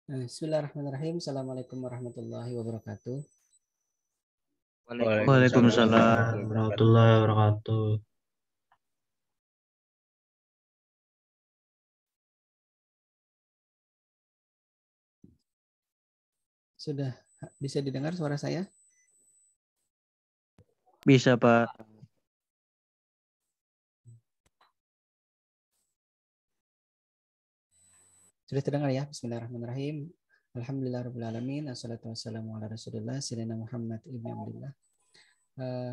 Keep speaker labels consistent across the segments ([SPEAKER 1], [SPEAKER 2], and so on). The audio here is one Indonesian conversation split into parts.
[SPEAKER 1] Bismillahirrahmanirrahim. Assalamualaikum warahmatullahi wabarakatuh.
[SPEAKER 2] Waalaikumsalam warahmatullahi wabarakatuh.
[SPEAKER 1] Sudah bisa didengar suara saya?
[SPEAKER 2] Bisa, Pak.
[SPEAKER 1] Sudah terdengar ya? Bismillahirrahmanirrahim. Alhamdulillahirrahmanirrahim. Assalatu wassalamu ala rasulillah. Sayyidina Muhammad ibn Abdullah.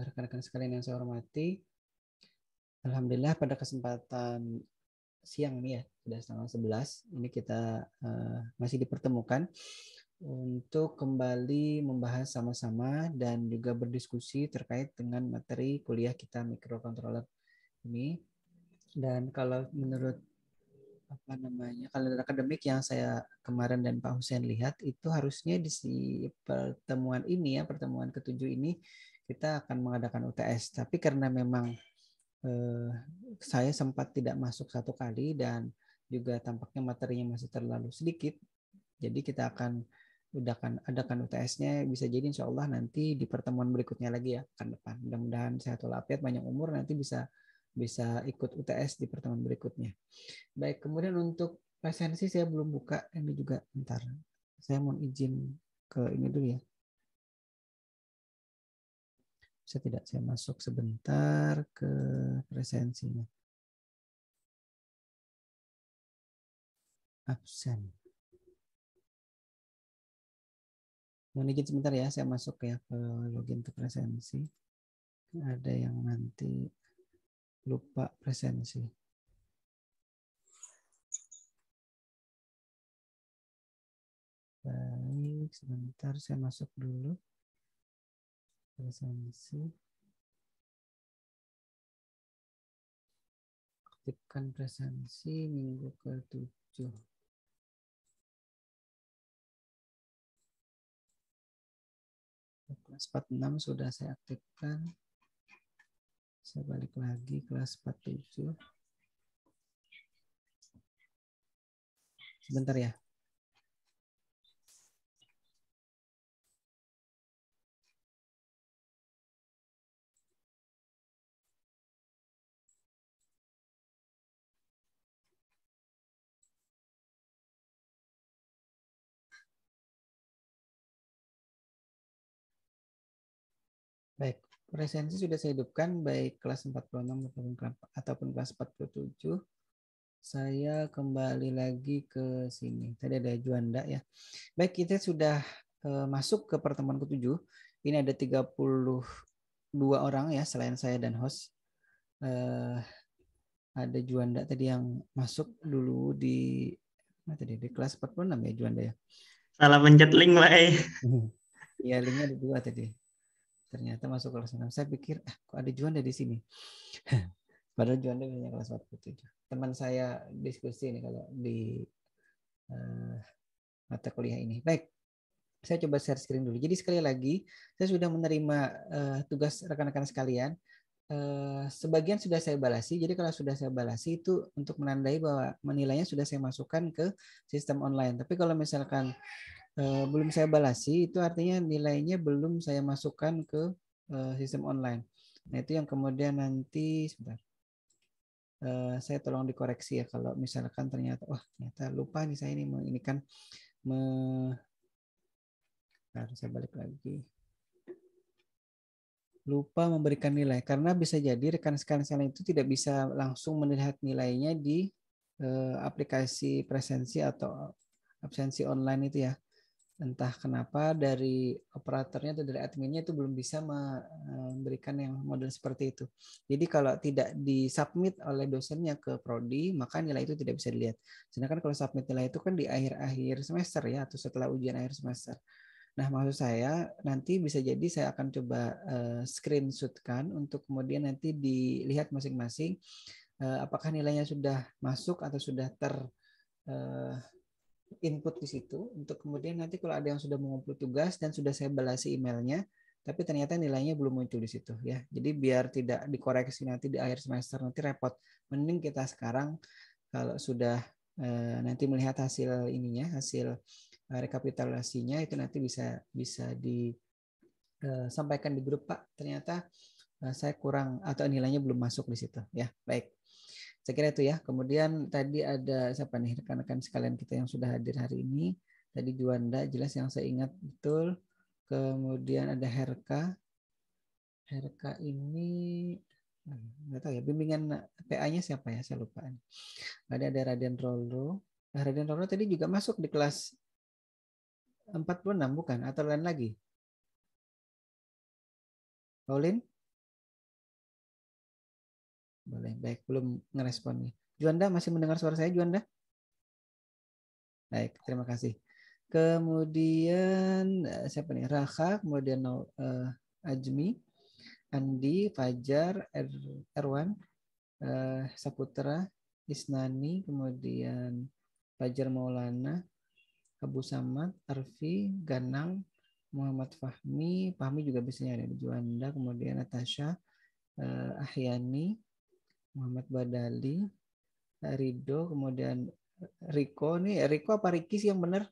[SPEAKER 1] Rekan-rekan sekalian yang saya hormati, Alhamdulillah pada kesempatan siang nih ya, sudah setengah 11, ini kita masih dipertemukan untuk kembali membahas sama-sama dan juga berdiskusi terkait dengan materi kuliah kita microcontroller ini. Dan kalau menurut kalender akademik yang saya kemarin dan Pak Hussein lihat, itu harusnya di pertemuan ini ya, pertemuan ke-7 ini kita akan mengadakan UTS. Tapi karena memang saya sempat tidak masuk satu kali dan juga tampaknya materinya masih terlalu sedikit, jadi kita akan adakan UTS-nya, bisa jadi insya Allah nanti di pertemuan berikutnya lagi ya, pekan depan. Mudah-mudahan sehat walafiat, panjang umur, nanti bisa ikut UTS di pertemuan berikutnya. Baik, kemudian untuk presensi saya belum buka, ini juga bentar. Saya mau izin ke ini dulu ya. Bisa tidak saya masuk sebentar ke presensinya. Absen. Mohon izin sebentar ya, saya masuk ya ke login ke presensi. Ada yang nanti lupa presensi. Baik, sebentar saya masuk dulu. Presensi. Aktifkan presensi minggu ke-7. Kelas 46 sudah saya aktifkan. Saya balik lagi kelas 47. Sebentar ya. Baik, presensi sudah saya hidupkan baik kelas 46 ataupun kelas 47. Saya kembali lagi ke sini. Tadi ada Juanda ya. Baik, kita sudah masuk ke pertemuan ke-7. Ini ada 32 orang ya selain saya dan host. Ada Juanda tadi yang masuk dulu di kelas 46 ya Juanda ya.
[SPEAKER 2] Salah pencet link, Pak.
[SPEAKER 1] Iya, linknya ada 2 tadi. Ternyata masuk kelas 6. Saya pikir kok ada Juanda di sini. Padahal Juanda punya kelas 47. Teman saya diskusi ini kalau di mata kuliah ini. Baik, saya coba share screen dulu. Jadi sekali lagi, saya sudah menerima tugas rekan-rekan sekalian. Sebagian sudah saya balasi. Jadi kalau sudah saya balasi itu untuk menandai bahwa nilainya sudah saya masukkan ke sistem online. Tapi kalau misalkan belum saya balasi, itu artinya nilainya belum saya masukkan ke sistem online. Nah itu yang kemudian nanti sebentar. Saya tolong dikoreksi ya kalau misalkan ternyata ternyata lupa nih saya ini kan saya balik lagi. Lupa memberikan nilai karena bisa jadi rekan sekalian itu tidak bisa langsung melihat nilainya di aplikasi presensi atau absensi online itu ya. Entah kenapa dari operatornya atau dari adminnya itu belum bisa memberikan yang model seperti itu. Jadi kalau tidak disubmit oleh dosennya ke prodi, maka nilai itu tidak bisa dilihat. Sedangkan kalau submit nilai itu kan di akhir-akhir semester ya, atau setelah ujian akhir semester. Nah, maksud saya nanti bisa jadi saya akan coba screenshotkan untuk kemudian nanti dilihat masing-masing apakah nilainya sudah masuk atau sudah input di situ, untuk kemudian nanti kalau ada yang sudah mengumpul tugas dan sudah saya balasi emailnya tapi ternyata nilainya belum muncul di situ ya. Jadi biar tidak dikoreksi nanti di akhir semester, nanti repot. Mending kita sekarang kalau sudah nanti melihat hasil ininya, hasil rekapitulasinya itu nanti bisa disampaikan di grup, Pak. Ternyata saya kurang atau nilainya belum masuk di situ ya. Baik. Saya kira itu ya. Kemudian tadi ada siapa nih rekan-rekan sekalian kita yang sudah hadir hari ini. Tadi Juanda jelas yang saya ingat betul. Kemudian ada Herka. Herka ini nggak tahu ya, bimbingan PA-nya siapa ya, saya lupa. Ada Raden Rolo. Raden Rolo tadi juga masuk di kelas 46 bukan? Atau lain lagi? Pauline? Boleh, baik. Belum ngerespon nih. Juanda masih mendengar suara saya, Juanda? Baik, terima kasih. Kemudian siapa nih? Raka, kemudian Ajmi, Andi, Fajar, Erwan, Saputra, Isnani, kemudian Fajar Maulana, Abu Samad, Arfi, Ganang, Muhammad Fahmi juga biasanya ada di Juanda, kemudian Natasha, Ahyani, Muhammad Badali, Rido, kemudian Riko. Nih Riko apa Riki sih yang benar?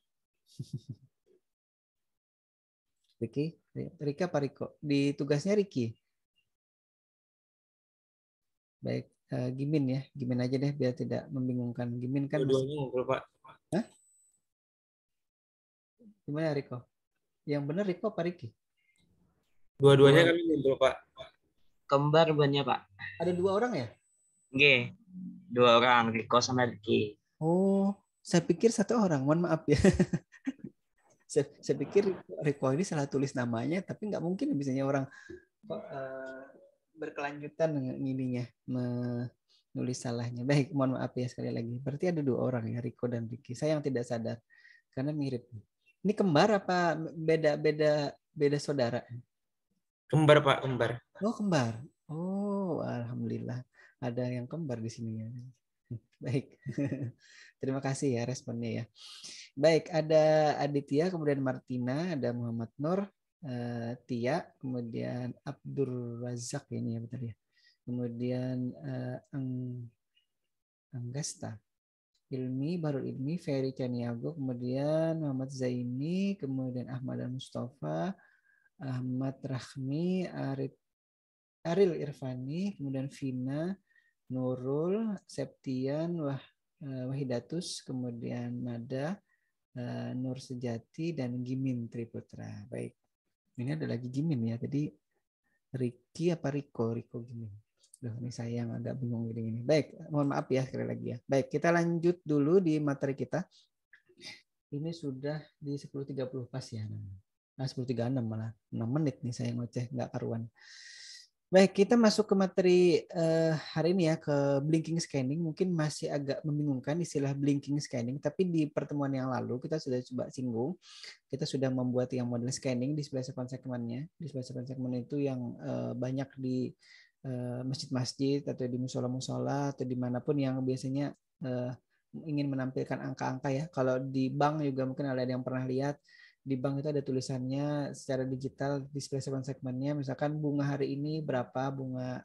[SPEAKER 1] Rika apa Riko? Di tugasnya Riki. Baik, Gimin ya. Gimin aja deh biar tidak membingungkan. Gimin kan
[SPEAKER 2] Dua-duanya ngobrol, Pak.
[SPEAKER 1] Hah? Gimana Riko? Yang benar Riko apa Riki?
[SPEAKER 2] Dua-duanya kami ngobrol, Pak.
[SPEAKER 3] Kembar banyak, Pak.
[SPEAKER 1] Ada 2 orang ya?
[SPEAKER 3] Nggih. 2 orang, Riko sama Riki.
[SPEAKER 1] Oh, saya pikir 1 orang. Mohon maaf ya. saya pikir Riko ini salah tulis namanya, tapi nggak mungkin misalnya orang berkelanjutan ininya menulis salahnya. Baik, mohon maaf ya sekali lagi. Berarti ada 2 orang ya, Riko dan Riki. Saya yang tidak sadar karena mirip. Ini kembar apa beda saudara?
[SPEAKER 2] Kembar, Pak, kembar.
[SPEAKER 1] Oh, kembar. Oh, alhamdulillah ada yang kembar di sini ya. Baik. Terima kasih ya responnya ya. Baik, ada Aditya, kemudian Martina, ada Muhammad Nur, Tia, kemudian Abdur Razak ini ya betul ya. Kemudian Anggasta, Ilmi, Barul Ilmi, Ferry Caniago, kemudian Muhammad Zaini, kemudian Ahmad Mustafa, Ahmad Rahmi, Aril Irfani, kemudian Vina, Nurul, Septian, Wahidatus, kemudian Nada, Nur Sejati, dan Gimin Triputra. Baik, ini ada lagi Gimin ya. Tadi Riki apa Riko? Riko Gimin. Duh, ini saya yang agak bingung gini. Baik, mohon maaf ya sekali lagi ya. Baik, kita lanjut dulu di materi kita. Ini sudah di 10.30 pas ya. Nah, 10.36 malah. 6 menit nih saya ngoceh, nggak karuan. Baik, kita masuk ke materi hari ini ya, ke blinking scanning. Mungkin masih agak membingungkan istilah blinking scanning, tapi di pertemuan yang lalu kita sudah coba singgung. Kita sudah membuat yang model scanning di display segmennya. Display segmen itu yang banyak di masjid-masjid atau di musola-musola atau dimanapun yang biasanya ingin menampilkan angka-angka ya. Kalau di bank juga mungkin ada yang pernah lihat. Di bank itu ada tulisannya secara digital display segmennya, misalkan bunga hari ini berapa, bunga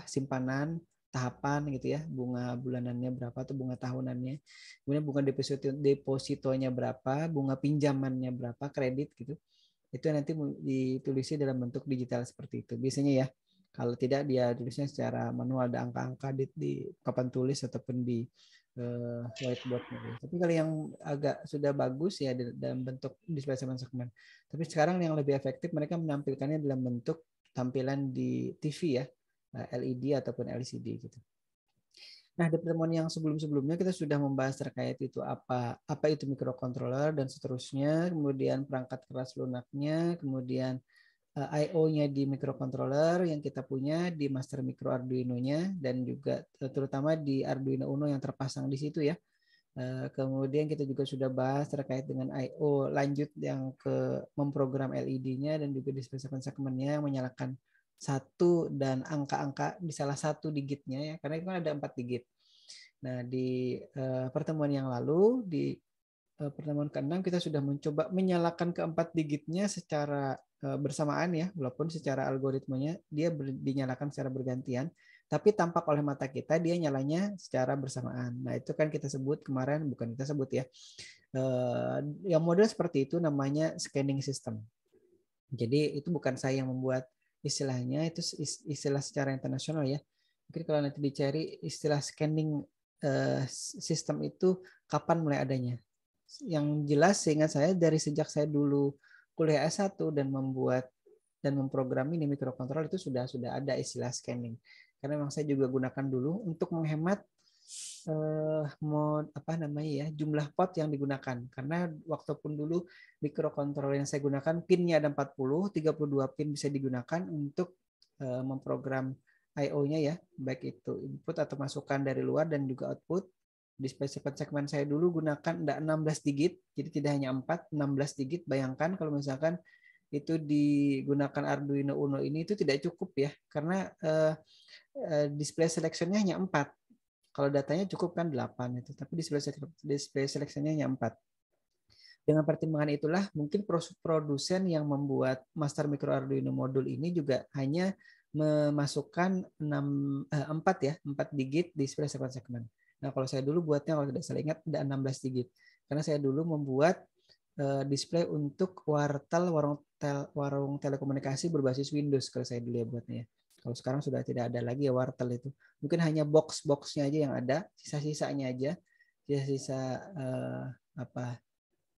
[SPEAKER 1] simpanan tahapan gitu ya, bunga bulanannya berapa atau bunga tahunannya, kemudian bunga depositonya berapa, bunga pinjamannya berapa, kredit gitu. Itu nanti ditulisnya dalam bentuk digital seperti itu biasanya ya. Kalau tidak dia tulisnya secara manual, ada angka-angka di papan tulis ataupun di whiteboard. Tapi kalau yang agak sudah bagus ya dalam bentuk display segmen. Tapi sekarang yang lebih efektif mereka menampilkannya dalam bentuk tampilan di TV ya, LED ataupun LCD gitu. Nah, di pertemuan yang sebelum-sebelumnya kita sudah membahas terkait itu apa itu microcontroller dan seterusnya, kemudian perangkat keras lunaknya, kemudian I/O-nya di microcontroller yang kita punya di master micro Arduino-nya, dan juga terutama di Arduino Uno yang terpasang di situ ya. Kemudian kita juga sudah bahas terkait dengan I/O lanjut yang ke memprogram LED-nya dan juga display segmennya menyalakan 1 dan angka-angka di salah satu digitnya ya, karena itu kan ada 4 digit. Nah, di pertemuan yang lalu di pertemuan ke-6 kita sudah mencoba menyalakan ke-4 digitnya secara bersamaan ya, walaupun secara algoritmanya dia dinyalakan secara bergantian, tapi tampak oleh mata kita dia nyalanya secara bersamaan. Nah, itu kan kita sebut kemarin, bukan kita sebut ya, Yang model seperti itu namanya scanning system. Jadi itu bukan saya yang membuat istilahnya, itu istilah secara internasional ya. Mungkin kalau nanti dicari istilah scanning sistem itu kapan mulai adanya. Yang jelas seingat saya dari sejak saya dulu kuliah S1 dan membuat dan memprogram ini mikrokontroler itu sudah ada istilah scanning. Karena memang saya juga gunakan dulu untuk menghemat jumlah pot yang digunakan. Karena waktu pun dulu mikrokontroler yang saya gunakan pinnya ada 40, 32 pin bisa digunakan untuk memprogram I/O-nya ya, baik itu input atau masukan dari luar dan juga output. Display segmen saya dulu gunakan 16 digit, jadi tidak hanya 4, 16 digit. Bayangkan kalau misalkan itu digunakan Arduino Uno ini itu tidak cukup ya, karena display selection-nya hanya 4. Kalau datanya cukup kan 8 itu, tapi display selection-nya hanya 4. Dengan pertimbangan itulah mungkin produsen yang membuat Master Micro Arduino modul ini juga hanya memasukkan 4 digit display segmen. Nah, kalau saya dulu buatnya kalau tidak salah ingat ada 16 digit. Karena saya dulu membuat display untuk warung telekomunikasi berbasis Windows kalau saya dulu ya buatnya. Kalau sekarang sudah tidak ada lagi ya wartel itu. Mungkin hanya box-boxnya aja yang ada, sisa-sisanya aja. Sisa-sisa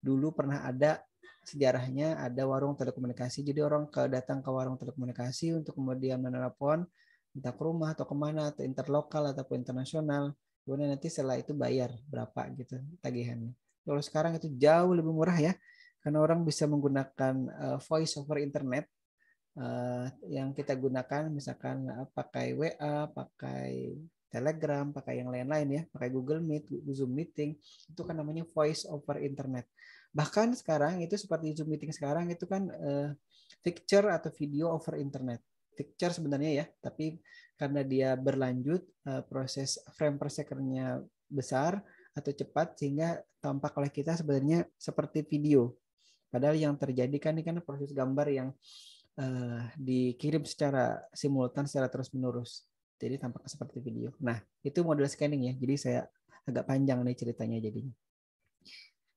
[SPEAKER 1] dulu pernah ada sejarahnya ada warung telekomunikasi. Jadi orang datang ke warung telekomunikasi untuk kemudian menelepon entah ke rumah atau kemana atau interlokal ataupun internasional. Kemudian nanti setelah itu bayar berapa gitu tagihannya. Kalau sekarang itu jauh lebih murah ya, karena orang bisa menggunakan voice over internet yang kita gunakan, misalkan pakai WA, pakai Telegram, pakai yang lain-lain ya, pakai Google Meet, Zoom Meeting, itu kan namanya voice over internet. Bahkan sekarang itu seperti Zoom Meeting sekarang itu kan picture atau video over internet. Picture sebenarnya ya, tapi karena dia berlanjut proses frame per second-nya besar atau cepat sehingga tampak oleh kita sebenarnya seperti video. Padahal yang terjadi kan ini kan proses gambar yang dikirim secara simultan, secara terus-menerus. Jadi tampaknya seperti video. Nah, itu model scanning ya. Jadi saya agak panjang nih ceritanya jadinya.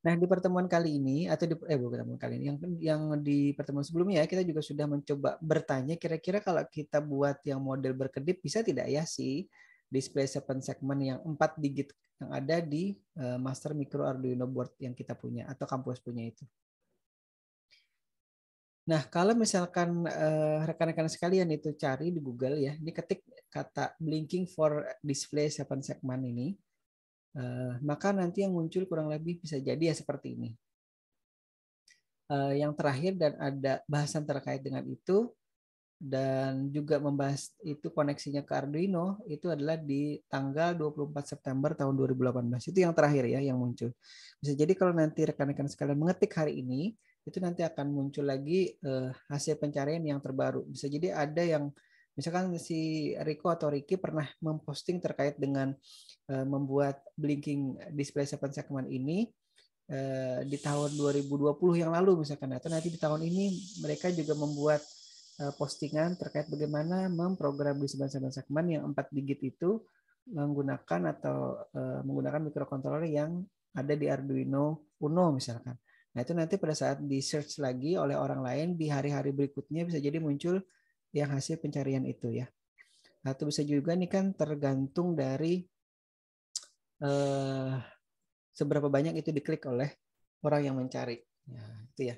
[SPEAKER 1] Nah, di pertemuan kali ini atau bukan pertemuan kali ini, yang di pertemuan sebelumnya ya, kita juga sudah mencoba bertanya kira-kira kalau kita buat yang model berkedip bisa tidak ya si display 7 segmen yang 4 digit yang ada di Master Micro Arduino board yang kita punya atau kampus punya itu. Nah, kalau misalkan rekan-rekan sekalian itu cari di Google ya, ini ketik kata blinking for display 7 segment ini, maka nanti yang muncul kurang lebih bisa jadi ya seperti ini. Yang terakhir dan ada bahasan terkait dengan itu dan juga membahas itu koneksinya ke Arduino itu adalah di tanggal 24 September tahun 2018. Itu yang terakhir ya yang muncul. Bisa jadi kalau nanti rekan-rekan sekalian mengetik hari ini, itu nanti akan muncul lagi hasil pencarian yang terbaru. Bisa jadi ada yang misalkan si Rico atau Ricky pernah memposting terkait dengan membuat blinking display 7 segment ini di tahun 2020 yang lalu misalkan, atau nanti di tahun ini mereka juga membuat postingan terkait bagaimana memprogram di 7 segmen yang 4 digit itu menggunakan menggunakan mikrokontroler yang ada di Arduino Uno misalkan. Nah, itu nanti pada saat di search lagi oleh orang lain di hari-hari berikutnya bisa jadi muncul yang hasil pencarian itu ya. Atau bisa juga nih kan tergantung dari seberapa banyak itu diklik oleh orang yang mencari. Nah, itu ya.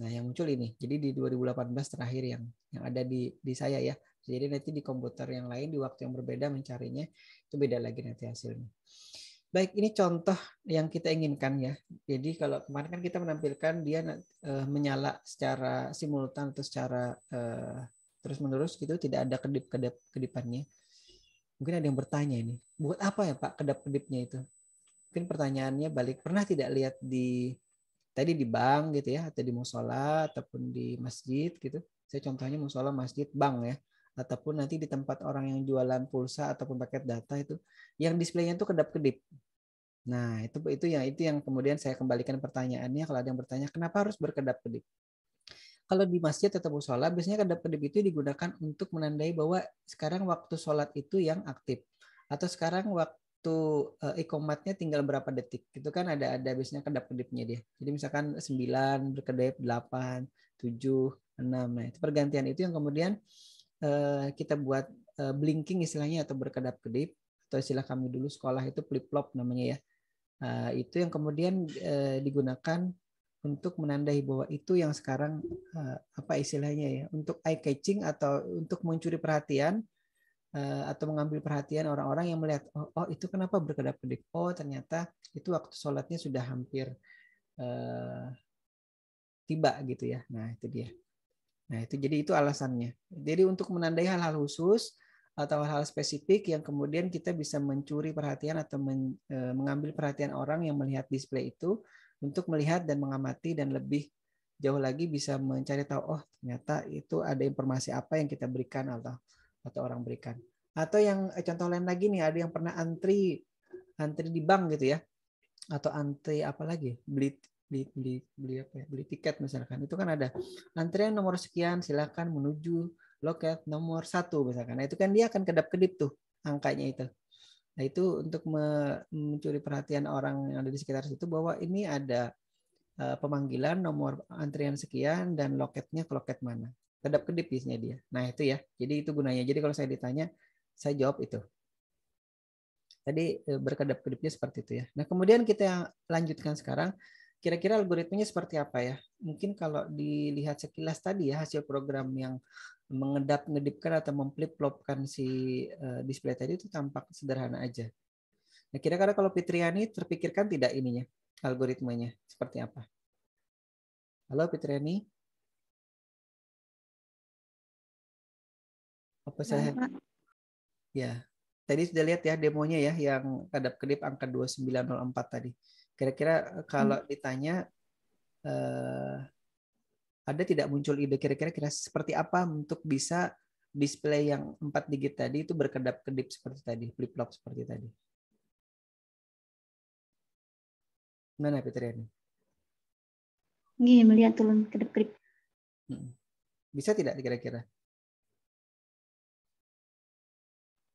[SPEAKER 1] Nah, yang muncul ini. Jadi di 2018 terakhir yang ada di saya ya. Jadi nanti di komputer yang lain di waktu yang berbeda mencarinya itu beda lagi nanti hasilnya. Baik, ini contoh yang kita inginkan ya. Jadi kalau kemarin kan kita menampilkan dia menyala secara simultan atau secara terus-menerus gitu, tidak ada kedip-kedipannya. Mungkin ada yang bertanya ini, buat apa ya Pak kedap-kedipnya itu? Mungkin pertanyaannya balik, pernah tidak lihat tadi di bank gitu ya, atau di musola ataupun di masjid gitu. Saya contohnya musola, masjid, bank ya. Ataupun nanti di tempat orang yang jualan pulsa ataupun paket data itu yang displaynya itu kedap-kedip. Nah, itu yang kemudian saya kembalikan pertanyaannya kalau ada yang bertanya kenapa harus berkedap-kedip. Kalau di masjid atau musola biasanya kedap-kedip itu digunakan untuk menandai bahwa sekarang waktu sholat itu yang aktif atau sekarang waktu ikomatnya tinggal berapa detik. Itu kan ada biasanya kedap-kedipnya dia. Jadi misalkan 9 berkedip, 8, 7, 6. Nah, itu pergantian itu yang kemudian kita buat blinking istilahnya atau berkedap-kedip, atau istilah kami dulu sekolah itu flip-flop namanya ya. Itu yang kemudian digunakan untuk menandai bahwa itu yang sekarang apa istilahnya ya, untuk eye catching atau untuk mencuri perhatian atau mengambil perhatian orang-orang yang melihat oh itu kenapa berkedap-kedip, oh ternyata itu waktu sholatnya sudah hampir tiba gitu ya. Nah itu dia. Nah itu jadi itu alasannya. Jadi untuk menandai hal-hal khusus atau hal-hal spesifik yang kemudian kita bisa mencuri perhatian atau mengambil perhatian orang yang melihat display itu untuk melihat dan mengamati dan lebih jauh lagi bisa mencari tahu oh ternyata itu ada informasi apa yang kita berikan atau orang berikan. Atau yang contoh lain lagi nih, ada yang pernah antri di bank gitu ya, atau antri apa lagi, beli apa ya, beli tiket misalkan, itu kan ada antrian nomor sekian silakan menuju loket nomor 1 misalkan. Nah itu kan dia akan kedap-kedip tuh angkanya itu. Nah itu untuk mencuri perhatian orang yang ada di sekitar situ bahwa ini ada pemanggilan nomor antrian sekian dan loketnya ke loket mana. Kedap-kedip biasanya dia. Nah itu ya, jadi itu gunanya. Jadi kalau saya ditanya, saya jawab itu. Tadi berkedap-kedipnya seperti itu ya. Nah kemudian kita lanjutkan sekarang, kira-kira algoritmanya seperti apa ya? Mungkin kalau dilihat sekilas tadi ya, hasil program yang mengedap-ngedipkan atau memflip-flopkan si display tadi itu tampak sederhana aja. Nah kira-kira kalau Fitriani terpikirkan tidak ininya, algoritmanya seperti apa? Halo Fitriani? Apa saya? Ya, tadi sudah lihat ya demonya ya yang kedap-kedip angka 2904 tadi. Kira-kira kalau ditanya ada tidak muncul ide kira-kira seperti apa untuk bisa display yang 4 digit tadi itu berkedap-kedip seperti tadi, flip-flop seperti tadi. Mana Fitriani?
[SPEAKER 4] Gini, melihat turun kedip-kedip.
[SPEAKER 1] Bisa tidak kira-kira?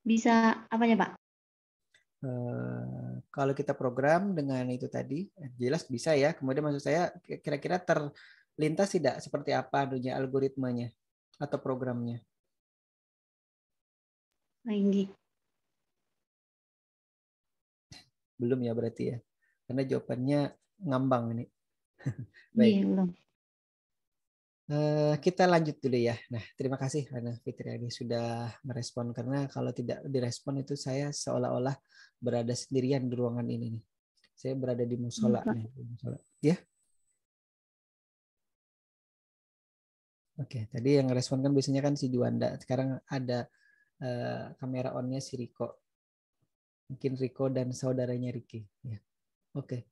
[SPEAKER 4] Bisa apa ya Pak?
[SPEAKER 1] Kalau kita program dengan itu tadi, jelas bisa ya. Kemudian maksud saya kira-kira terlintas tidak seperti apa dunia algoritmanya atau programnya?
[SPEAKER 4] Lagi.
[SPEAKER 1] Belum ya berarti ya. Karena jawabannya ngambang ini. Baik.
[SPEAKER 4] Iya, belum.
[SPEAKER 1] Kita lanjut dulu ya. Nah, terima kasih Hana Fitriani sudah merespon, karena kalau tidak direspon itu saya seolah-olah berada sendirian di ruangan ini nih. Saya berada di musola nih. Ya. Oke, tadi yang respon kan biasanya kan si Juanda. Sekarang ada kamera on-nya si Riko. Mungkin Riko dan saudaranya Ricky. Ya. Oke,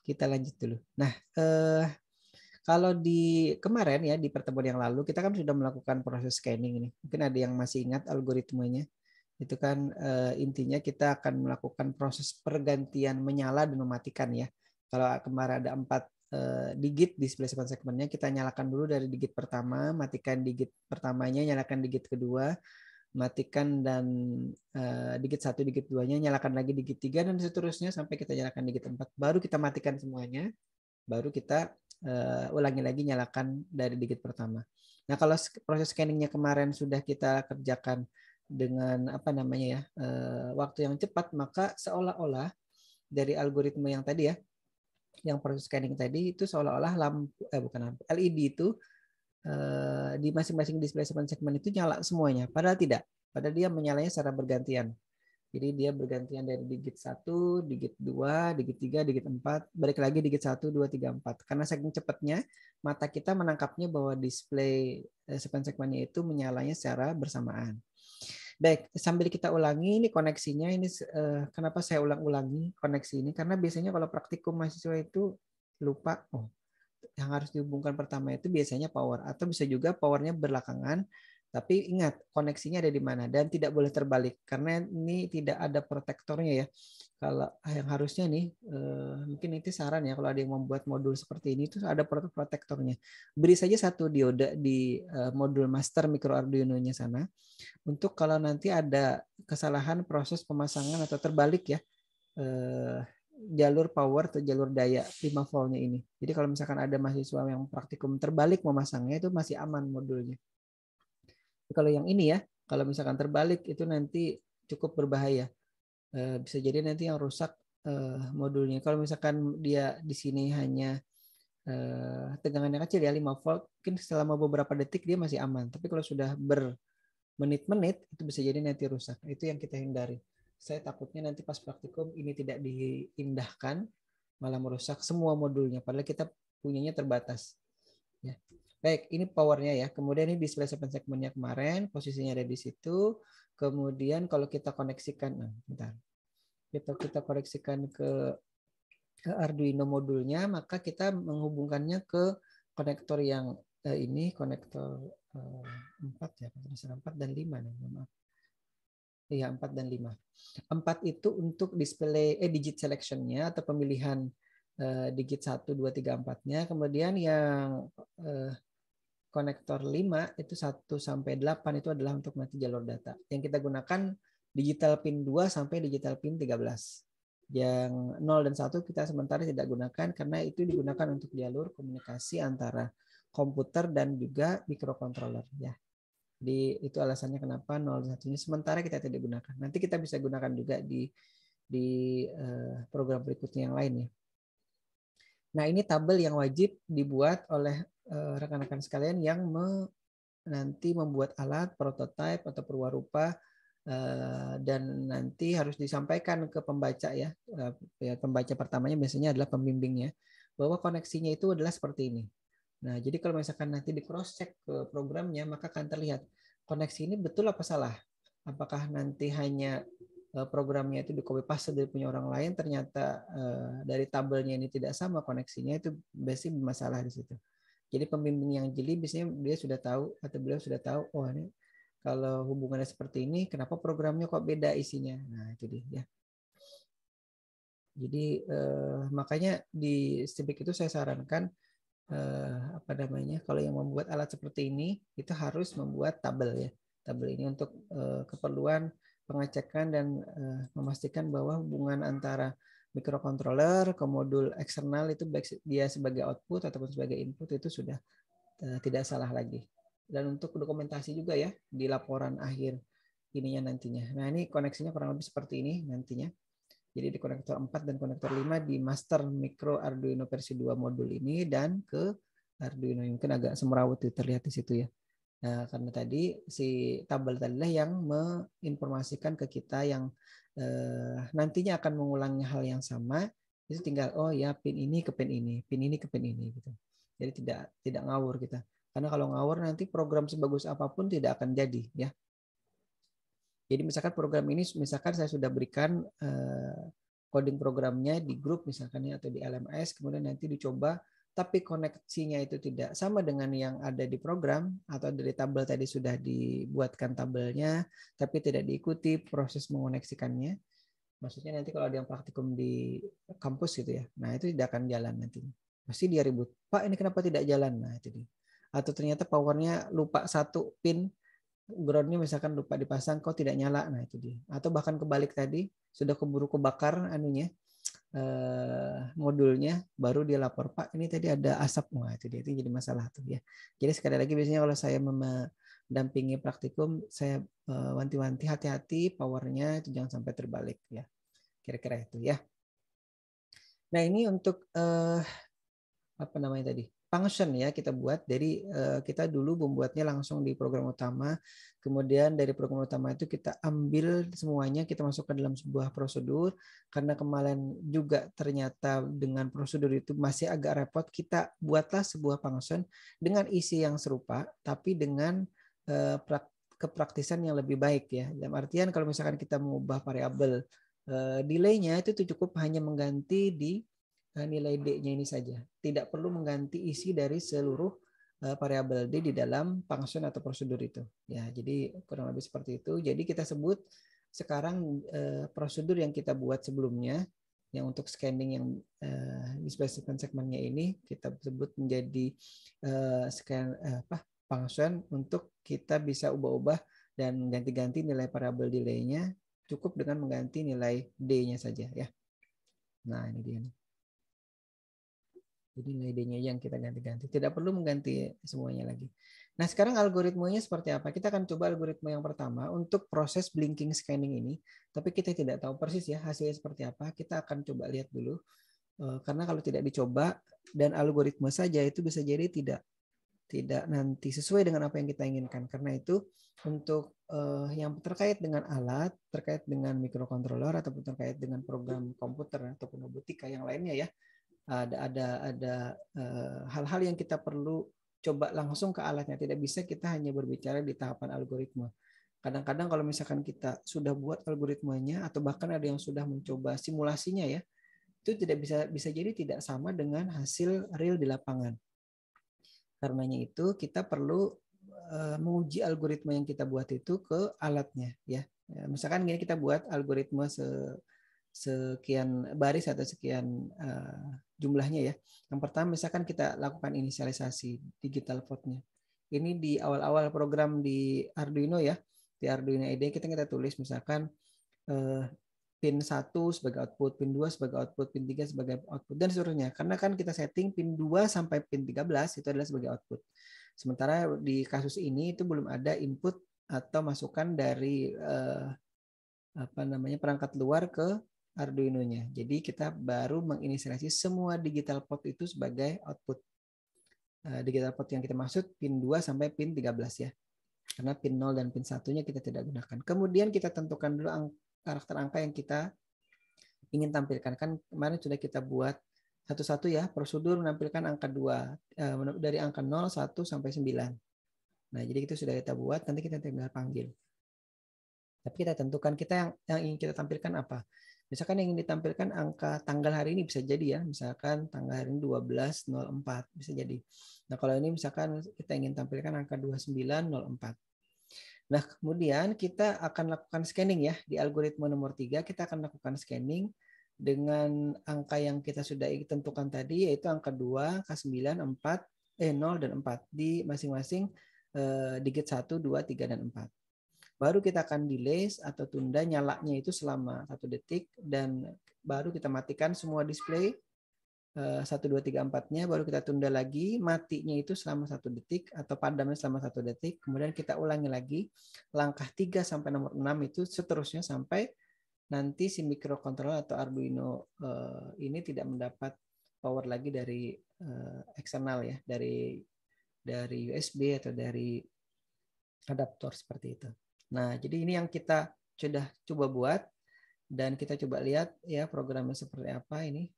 [SPEAKER 1] kita lanjut dulu. Nah, kalau di kemarin ya di pertemuan yang lalu kita kan sudah melakukan proses scanning ini. Mungkin ada yang masih ingat algoritmenya. Itu kan intinya kita akan melakukan proses pergantian menyala dan mematikan ya. Kalau kemarin ada 4 digit display segmennya, kita nyalakan dulu dari digit pertama, matikan digit pertamanya, nyalakan digit kedua, matikan dan digit 1, digit 2-nya, nyalakan lagi digit 3 dan seterusnya sampai kita nyalakan digit 4. Baru kita matikan semuanya. Baru kita ulangi lagi nyalakan dari digit pertama. Nah kalau proses scanningnya kemarin sudah kita kerjakan dengan apa namanya ya waktu yang cepat, maka seolah-olah dari algoritma yang tadi ya, yang proses scanning tadi itu seolah-olah LED itu di masing-masing display segmen itu nyala semuanya. Padahal tidak. Padahal dia menyalanya secara bergantian. Jadi dia bergantian dari digit 1, digit 2, digit 3, digit 4, balik lagi digit 1, 2, 3, 4. Karena saking cepatnya, mata kita menangkapnya bahwa display segmen-segmennya itu menyalanya secara bersamaan. Baik, sambil kita ulangi ini koneksinya, ini kenapa saya ulang-ulangi koneksi ini, karena biasanya kalau praktikum mahasiswa itu lupa, yang harus dihubungkan pertama itu biasanya power, atau bisa juga powernya belakangan. Tapi ingat koneksinya ada di mana dan tidak boleh terbalik karena ini tidak ada protektornya ya. Kalau yang harusnya nih mungkin itu saran ya, kalau ada yang membuat modul seperti ini itu ada protektornya. Beri saja satu diode di modul master micro Arduino-nya sana untuk kalau nanti ada kesalahan proses pemasangan atau terbalik ya, jalur power atau jalur daya 5 voltnya ini. Jadi kalau misalkan ada mahasiswa yang praktikum terbalik memasangnya itu masih aman modulnya. Kalau yang ini ya, kalau misalkan terbalik itu nanti cukup berbahaya. Bisa jadi nanti yang rusak modulnya. Kalau misalkan dia di sini hanya tegangannya kecil ya 5 volt, mungkin selama beberapa detik dia masih aman. Tapi kalau sudah bermenit-menit itu bisa jadi nanti rusak. Itu yang kita hindari. Saya takutnya nanti pas praktikum ini tidak diindahkan, malah merusak semua modulnya. Padahal kita punyanya terbatas. Ya. Baik, ini powernya ya. Kemudian ini display segmennya kemarin, posisinya ada di situ. Kemudian kalau kita koneksikan, bentar. Kita koneksikan ke Arduino modulnya, maka kita menghubungkannya ke konektor yang ini, konektor 4 ya, 4 dan 5 nih, maaf. Iya, 4 dan 5. 4 itu untuk display digit selection-nya atau pemilihan digit 1, 2, 3, 4-nya. Kemudian yang konektor 5 itu 1 sampai 8 itu adalah untuk nanti jalur data. Yang kita gunakan digital pin 2 sampai digital pin 13. Yang 0 dan 1 kita sementara tidak gunakan karena itu digunakan untuk jalur komunikasi antara komputer dan juga microcontroller ya. Jadi itu alasannya kenapa 0 dan 1 ini sementara kita tidak gunakan. Nanti kita bisa gunakan juga di program berikutnya yang lain ya. Nah, ini tabel yang wajib dibuat oleh rekan-rekan sekalian yang nanti membuat alat, prototipe atau perwarupa dan nanti harus disampaikan ke pembaca ya. Pembaca pertamanya biasanya adalah pembimbingnya bahwa koneksinya itu adalah seperti ini. Nah, jadi kalau misalkan nanti di cross check ke programnya maka akan terlihat koneksi ini betul apa salah. Apakah nanti hanya programnya itu di copy paste dari punya orang lain, ternyata dari tabelnya ini tidak sama koneksinya, itu biasanya masalah di situ. Jadi pembimbing yang jeli biasanya dia sudah tahu atau beliau sudah tahu, oh ini kalau hubungannya seperti ini, kenapa programnya kok beda isinya? Nah itu dia. Ya. Jadi makanya di Stibik itu saya sarankan apa namanya, kalau yang membuat alat seperti ini itu harus membuat tabel ya, tabel ini untuk keperluan pengecekan dan memastikan bahwa hubungan antara microcontroller ke modul eksternal itu baik dia sebagai output ataupun sebagai input itu sudah tidak salah lagi. Dan untuk dokumentasi juga ya di laporan akhir ininya nantinya. Nah ini koneksinya kurang lebih seperti ini nantinya. Jadi di konektor 4 dan konektor 5 di master micro Arduino versi 2 modul ini dan ke Arduino mungkin agak semrawut terlihat di situ ya. Nah, karena tadi si tabel tadilah yang menginformasikan ke kita yang nantinya akan mengulangi hal yang sama, itu tinggal oh ya pin ini ke pin ini, pin ini ke pin ini gitu. Jadi tidak ngawur kita. Karena kalau ngawur nanti program sebagus apapun tidak akan jadi ya. Jadi misalkan program ini misalkan saya sudah berikan coding programnya di grup misalkan ya atau di LMS, kemudian nanti dicoba tapi koneksinya itu tidak sama dengan yang ada di program atau dari tabel tadi sudah dibuatkan tabelnya tapi tidak diikuti proses mengoneksikannya. Maksudnya nanti kalau ada yang praktikum di kampus gitu ya, nah itu tidak akan jalan nanti. Pasti dia ribut, Pak ini kenapa tidak jalan? Nah itu dia. Atau ternyata powernya lupa satu pin, groundnya misalkan lupa dipasang, kok tidak nyala, nah itu dia. Atau bahkan kebalik tadi, sudah keburu kebakar anunya, modulnya, baru dia lapor, Pak ini tadi ada asap, wah itu dia, itu jadi masalah tuh ya. Jadi sekali lagi biasanya kalau saya mendampingi praktikum, saya wanti-wanti hati-hati powernya itu jangan sampai terbalik ya, kira-kira itu ya. Nah ini untuk apa namanya tadi? Function ya kita buat. Dari kita dulu membuatnya langsung di program utama. Kemudian dari program utama itu kita ambil semuanya, kita masukkan dalam sebuah prosedur. Karena kemarin juga ternyata dengan prosedur itu masih agak repot, kita buatlah sebuah function dengan isi yang serupa, tapi dengan kepraktisan yang lebih baik ya. Dalam artian kalau misalkan kita mengubah variabel delay-nya itu cukup hanya mengganti di nilai D-nya ini saja. Tidak perlu mengganti isi dari seluruh variabel D di dalam function atau prosedur itu. Ya, jadi kurang lebih seperti itu. Jadi kita sebut sekarang prosedur yang kita buat sebelumnya yang untuk scanning yang display segmennya ini kita sebut menjadi function untuk kita bisa ubah-ubah dan ganti-ganti nilai variabel delay-nya cukup dengan mengganti nilai D-nya saja ya. Nah, ini dia nih. Jadi nilai D-nya yang kita ganti-ganti. Tidak perlu mengganti semuanya lagi. Nah, sekarang algoritmenya seperti apa? Kita akan coba algoritma yang pertama untuk proses blinking scanning ini. Tapi kita tidak tahu persis ya hasilnya seperti apa. Kita akan coba lihat dulu. Karena kalau tidak dicoba dan algoritma saja itu bisa jadi tidak nanti sesuai dengan apa yang kita inginkan. Karena itu untuk yang terkait dengan alat, terkait dengan mikrokontroler ataupun terkait dengan program komputer ataupun robotika yang lainnya ya, ada hal-hal yang kita perlu coba langsung ke alatnya. Tidak bisa kita hanya berbicara di tahapan algoritma. Kadang-kadang kalau misalkan kita sudah buat algoritmanya atau bahkan ada yang sudah mencoba simulasinya ya, itu tidak bisa jadi tidak sama dengan hasil real di lapangan. Karenanya itu kita perlu menguji algoritma yang kita buat itu ke alatnya ya. Misalkan gini, kita buat algoritma sekian baris atau sekian jumlahnya ya. Yang pertama misalkan kita lakukan inisialisasi digital port-nya. Ini di awal-awal program di Arduino ya. Di Arduino IDE kita tulis misalkan pin 1 sebagai output, pin 2 sebagai output, pin 3 sebagai output, dan seterusnya. Karena kan kita setting pin 2 sampai pin 13 itu adalah sebagai output. Sementara di kasus ini itu belum ada input atau masukan dari perangkat luar ke Arduino-nya. Jadi kita baru menginisialisasi semua digital port itu sebagai output. Digital port yang kita maksud pin 2 sampai pin 13 ya. Karena pin 0 dan pin 1-nya kita tidak gunakan. Kemudian kita tentukan dulu karakter angka yang kita ingin tampilkan. Kan kemarin sudah kita buat satu-satu ya, prosedur menampilkan angka 2 dari angka 0, 1 sampai 9. Nah, jadi itu sudah kita buat, nanti kita tinggal panggil. Tapi kita tentukan kita yang ingin kita tampilkan apa. Misalkan yang ingin ditampilkan angka tanggal hari ini bisa jadi ya, misalkan tanggal hari ini 12.04 bisa jadi. Nah, kalau ini misalkan kita ingin tampilkan angka 29.04. Nah, kemudian kita akan lakukan scanning ya. Di algoritma nomor 3 kita akan lakukan scanning dengan angka yang kita sudah tentukan tadi, yaitu angka 2, angka 9, 0 dan 4 di masing-masing digit 1, 2, 3, dan 4. Baru kita akan delay atau tunda nyalanya itu selama 1 detik, dan baru kita matikan semua display 1, 2, 3, 4-nya, baru kita tunda lagi, matinya itu selama 1 detik atau padamnya selama 1 detik, kemudian kita ulangi lagi langkah 3 sampai nomor 6 itu seterusnya sampai nanti si microcontroller atau Arduino ini tidak mendapat power lagi dari eksternal ya, dari USB atau dari adaptor seperti itu. Nah, jadi ini yang kita sudah coba buat dan kita coba lihat ya programnya seperti apa ini.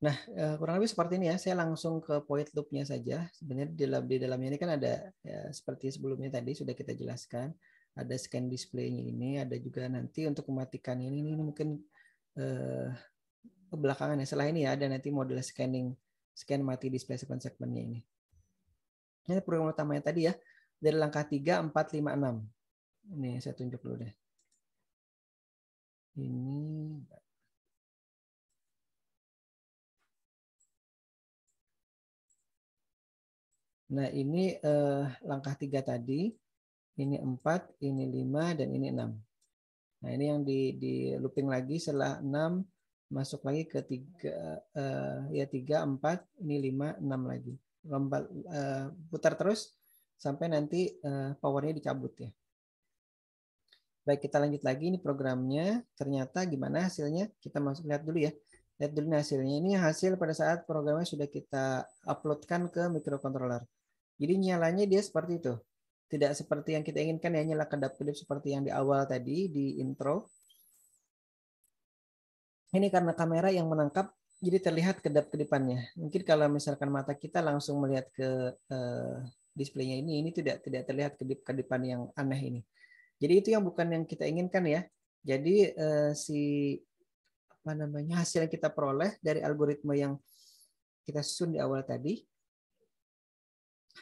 [SPEAKER 1] Nah, kurang lebih seperti ini ya. Saya langsung ke point loop-nya saja. Sebenarnya di dalamnya ini kan ada ya, seperti sebelumnya tadi sudah kita jelaskan. Ada scan display-nya ini, ada juga nanti untuk mematikan ini mungkin belakangan ya. Setelah ini ya ada nanti model scan mati display segmen-segmennya ini. Ini program utamanya tadi ya. Dari langkah 3, 4, 5, 6. Ini saya tunjuk dulu deh. Ini nah, ini langkah 3 tadi, ini 4, ini 5, dan ini 6. Nah, ini yang di looping lagi setelah 6, masuk lagi ke 3, 4, ini 5, 6 lagi. Lompat, putar terus sampai nanti powernya dicabut ya. Baik, kita lanjut lagi, ini programnya. Ternyata gimana hasilnya? Kita masuk lihat dulu ya. Lihat dulu hasilnya. Ini hasil pada saat programnya sudah kita uploadkan ke microcontroller. Jadi nyalanya dia seperti itu. Tidak seperti yang kita inginkan ya, nyala kedap-kedip seperti yang di awal tadi di intro. Ini karena kamera yang menangkap, jadi terlihat kedap-kedipannya. Mungkin kalau misalkan mata kita langsung melihat ke displaynya ini tidak terlihat kedip-kedipan yang aneh ini. Jadi itu yang bukan yang kita inginkan ya. Jadi hasil yang kita peroleh dari algoritma yang kita susun di awal tadi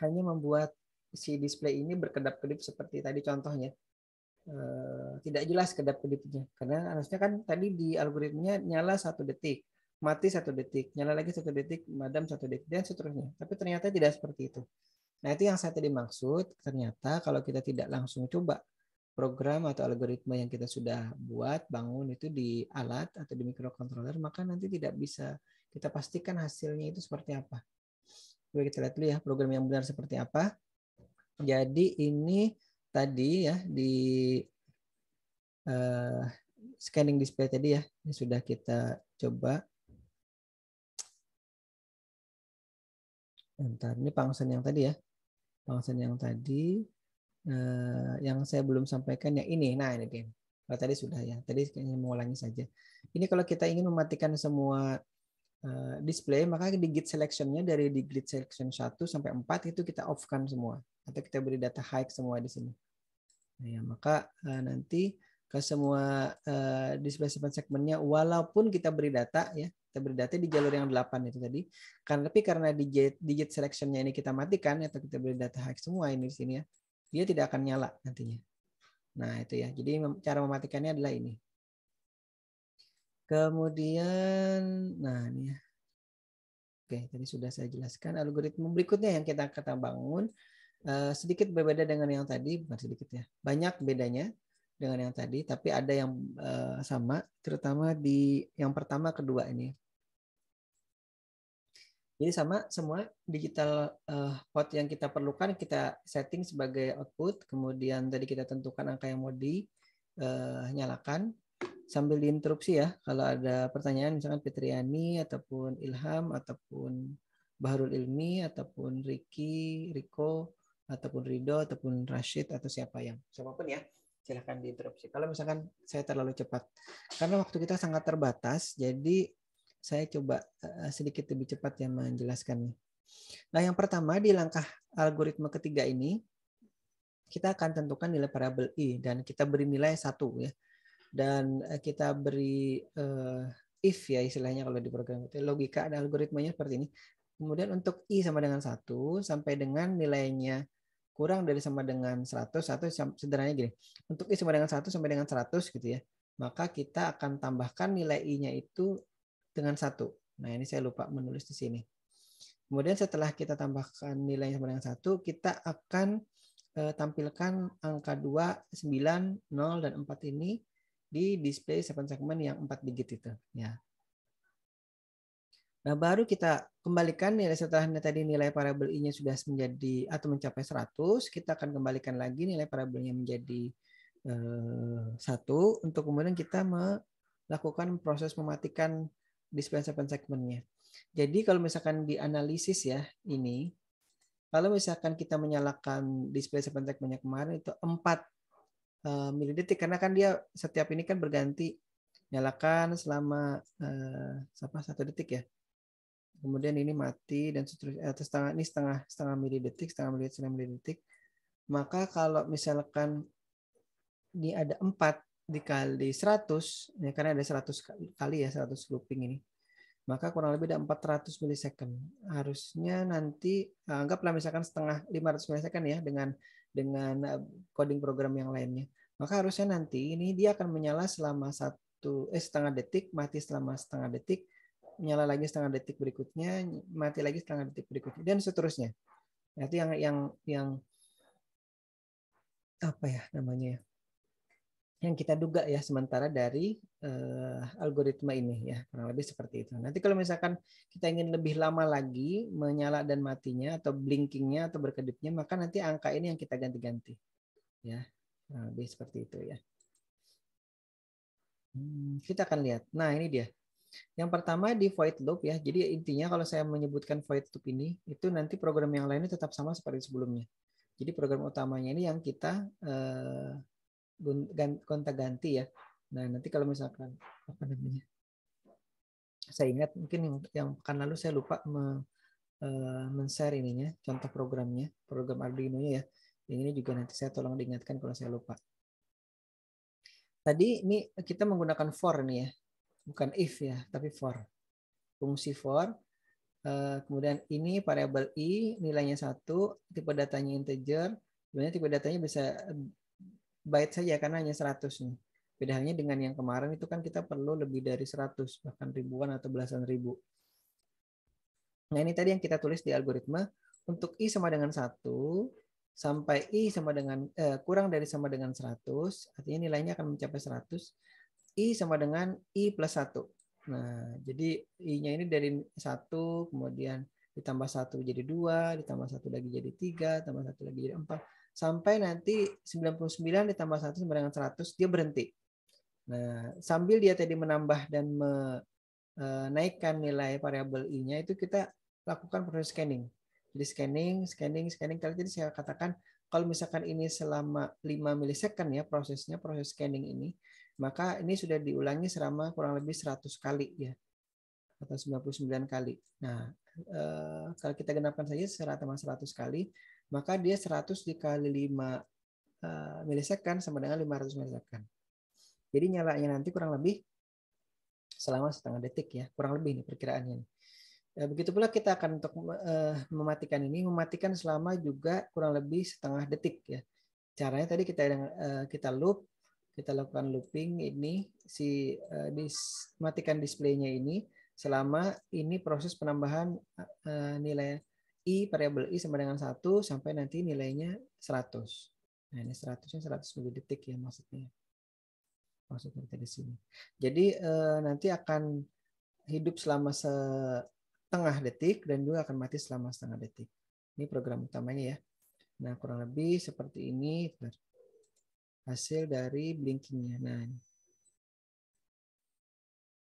[SPEAKER 1] hanya membuat si display ini berkedap-kedip seperti tadi contohnya. Tidak jelas kedap-kedipnya karena harusnya kan tadi di algoritmanya nyala 1 detik, mati 1 detik, nyala lagi 1 detik, madam 1 detik, dan seterusnya. Tapi ternyata tidak seperti itu. Nah, itu yang saya tadi maksud. Ternyata kalau kita tidak langsung coba program atau algoritma yang kita sudah buat, bangun itu di alat atau di microcontroller, maka nanti tidak bisa kita pastikan hasilnya itu seperti apa. Coba kita lihat dulu ya program yang benar seperti apa. Jadi ini tadi ya di scanning display tadi ya, ini sudah kita coba. Bentar, ini function yang tadi ya. Function yang tadi yang saya belum sampaikan yang ini. Nah, ini dia. Kalau tadi sudah ya. Tadi kayaknya mengulangi saja. Ini kalau kita ingin mematikan semua display, maka di git selection-nya dari di git selection 1 sampai 4 itu kita off-kan semua. Atau kita beri data hide semua di sini. Nah, ya, maka nanti ke semua display segmennya walaupun kita beri data ya, kita beri data di jalur yang 8 itu tadi. Tapi karena digit selection-nya ini kita matikan atau kita beri data hide semua ini di sini ya, dia tidak akan nyala nantinya. Nah, itu ya. Jadi cara mematikannya adalah ini. Kemudian nah ini ya. Oke, tadi sudah saya jelaskan algoritma berikutnya yang kita bangun sedikit berbeda dengan yang tadi, bukan sedikit ya. Banyak bedanya dengan yang tadi, tapi ada yang sama, terutama di yang pertama kedua ini. Jadi sama semua digital port yang kita perlukan kita setting sebagai output, kemudian tadi kita tentukan angka yang mau dinyalakan sambil diinterupsi ya. Kalau ada pertanyaan misalkan Fitriani ataupun Ilham ataupun Bahrul Ilmi ataupun Riko ataupun Rido ataupun Rashid atau siapapun ya, silahkan diinterupsi. Kalau misalkan saya terlalu cepat, karena waktu kita sangat terbatas, jadi saya coba sedikit lebih cepat ya menjelaskannya. Nah, yang pertama di langkah algoritma ketiga ini, kita akan tentukan nilai variabel i dan kita beri nilai 1 ya. Dan kita beri if ya istilahnya kalau di program itu. Logika dan algoritmanya seperti ini. Kemudian untuk i sama dengan 1 sampai dengan nilainya kurang dari sama dengan 100 atau sederhananya gini. Untuk i sama dengan 1 sampai dengan 100 gitu ya. Maka kita akan tambahkan nilai i-nya itu dengan 1. Nah, ini saya lupa menulis di sini. Kemudian setelah kita tambahkan nilainya sama dengan 1, kita akan tampilkan angka 2, 9, 0 dan 4 ini di display segmen yang 4 digit itu ya. Nah, baru kita kembalikan nilai setelah tadi nilai variabel i-nya sudah menjadi atau mencapai 100, kita akan kembalikan lagi nilai variabelnya menjadi 1 untuk kemudian kita melakukan proses mematikan display segmennya. Jadi kalau misalkan di analisis ya ini, kalau misalkan kita menyalakan display segmennya kemarin itu 4 milidetik karena kan dia setiap ini kan berganti nyalakan selama 1 detik ya. Kemudian ini mati dan seterusnya setengah milidetik, setengah milidetik. Maka kalau misalkan ini ada 4 dikali 100 ya, karena ada 100 kali ya 100 looping ini. Maka kurang lebih ada 400 milisecond. Harusnya nanti anggaplah misalkan 500 milisecond ya dengan coding program yang lainnya. Maka harusnya nanti ini dia akan menyala selama setengah detik, mati selama setengah detik, nyala lagi setengah detik berikutnya, mati lagi setengah detik berikutnya dan seterusnya. Nanti yang apa ya namanya ya? Yang kita duga ya sementara dari algoritma ini ya, kurang lebih seperti itu. Nanti kalau misalkan kita ingin lebih lama lagi menyala dan matinya atau blinkingnya atau berkedipnya, maka nanti angka ini yang kita ganti-ganti ya, kurang lebih seperti itu ya. Kita akan lihat. Nah, ini dia. Yang pertama di void loop ya. Jadi intinya kalau saya menyebutkan void loop ini, itu nanti program yang lainnya tetap sama seperti sebelumnya. Jadi program utamanya ini yang kita gonta-ganti ya. Nah, nanti kalau misalkan apa namanya? Saya ingat mungkin yang pekan lalu saya lupa men-share ininya, contoh programnya, program Arduino-nya ya. Yang ini juga nanti saya tolong diingatkan kalau saya lupa. Tadi ini kita menggunakan for nih ya. Bukan if ya, tapi for. Fungsi for. Kemudian ini variabel i nilainya 1, tipe datanya integer. Sebenarnya tipe datanya bisa byte saja karena hanya 100 nih. Beda halnya dengan yang kemarin itu kan kita perlu lebih dari 100, bahkan ribuan atau belasan ribu. Nah, ini tadi yang kita tulis di algoritma. Untuk i sama dengan 1, sampai I sama dengan kurang dari sama dengan 100, artinya nilainya akan mencapai 100. I sama dengan I plus 1. Nah, jadi I-nya ini dari 1, kemudian ditambah 1 jadi 2, ditambah 1 lagi jadi 3, tambah 1 lagi jadi 4, sampai nanti 99 ditambah 1 sama dengan 100, dia berhenti. Nah, sambil dia tadi menambah dan menaikkan nilai variabel I-nya, itu kita lakukan proses scanning. Jadi scanning. Tadi saya katakan kalau misalkan ini selama 5 milisecond ya proses scanning ini, maka ini sudah diulangi selama kurang lebih 100 kali ya, atau 99 kali. Nah, kalau kita genapkan saja sama 100 kali, maka dia 100 dikali 5 milisecond sama dengan 500 milisecond. Jadi nyalanya nanti kurang lebih selama setengah detik ya, kurang lebih nih perkiraannya. Begitu pula kita akan untuk mematikan selama juga kurang lebih setengah detik ya. Caranya tadi kita loop, kita lakukan looping ini matikan displaynya ini selama ini proses penambahan nilai I, variabel I sama dengan 1 sampai nanti nilainya 100. Nah, ini 100-nya 100 milidetik ya maksudnya di sini. Jadi nanti akan hidup selama setengah detik dan juga akan mati selama setengah detik. Ini program utamanya ya. Nah, kurang lebih seperti ini hasil dari blinkingnya. Nah,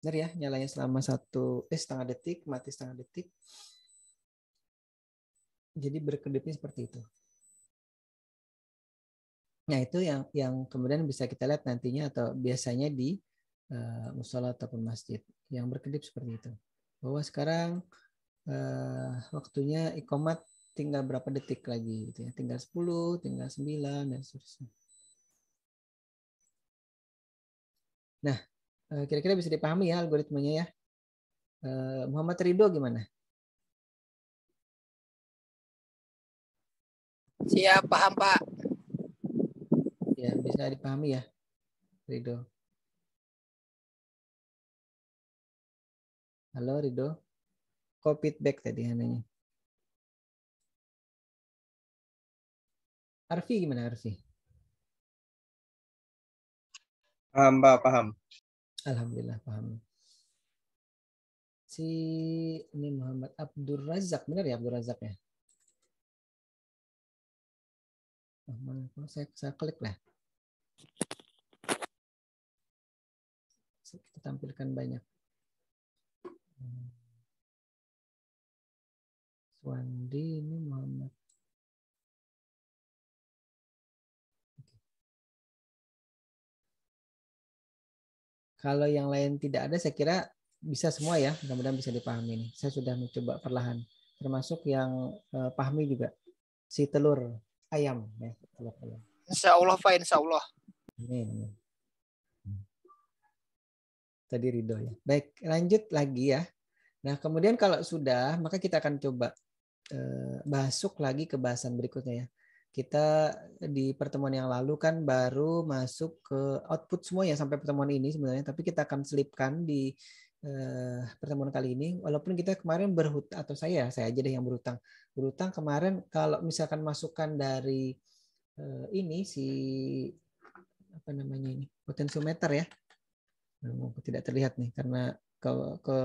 [SPEAKER 1] benar ya, nyalanya selama setengah detik, mati setengah detik. Jadi berkedipnya seperti itu. Nah, itu yang kemudian bisa kita lihat nantinya atau biasanya di musola ataupun masjid yang berkedip seperti itu. Bahwa sekarang waktunya iqomat tinggal berapa detik lagi gitu ya. Tinggal 10, tinggal 9 dan seterusnya. Nah, kira-kira bisa dipahami ya algoritmanya ya. Muhammad Ridho gimana?
[SPEAKER 5] Siap, paham Pak.
[SPEAKER 1] Ya, bisa dipahami ya, Ridho. Halo Ridho. Kok feedback tadi anehnya? Arfi gimana Arfi?
[SPEAKER 2] Paham, Pak, paham.
[SPEAKER 1] Alhamdulillah paham. Ini Muhammad Abdul Razak, benar ya Abdul Razak ya? Saya klik lah. Kita tampilkan banyak. Swandi ini Muhammad. Kalau yang lain tidak ada, saya kira bisa semua ya. Mudah-mudahan bisa dipahami nih. Saya sudah mencoba perlahan. Termasuk yang pahami juga. Si telur ayam. Ya, telur ayam.
[SPEAKER 5] Insya Allah Pak, insya Allah.
[SPEAKER 1] Amin. Tadi Ridho ya. Baik, lanjut lagi ya. Nah, kemudian kalau sudah, maka kita akan coba masuk lagi ke bahasan berikutnya ya. Kita di pertemuan yang lalu kan baru masuk ke output semua ya sampai pertemuan ini sebenarnya, tapi kita akan selipkan di pertemuan kali ini. Walaupun kita kemarin berhutang, atau saya aja deh yang berhutang kemarin, kalau misalkan masukan dari ini apa namanya ini potensiometer ya, tidak terlihat nih karena ke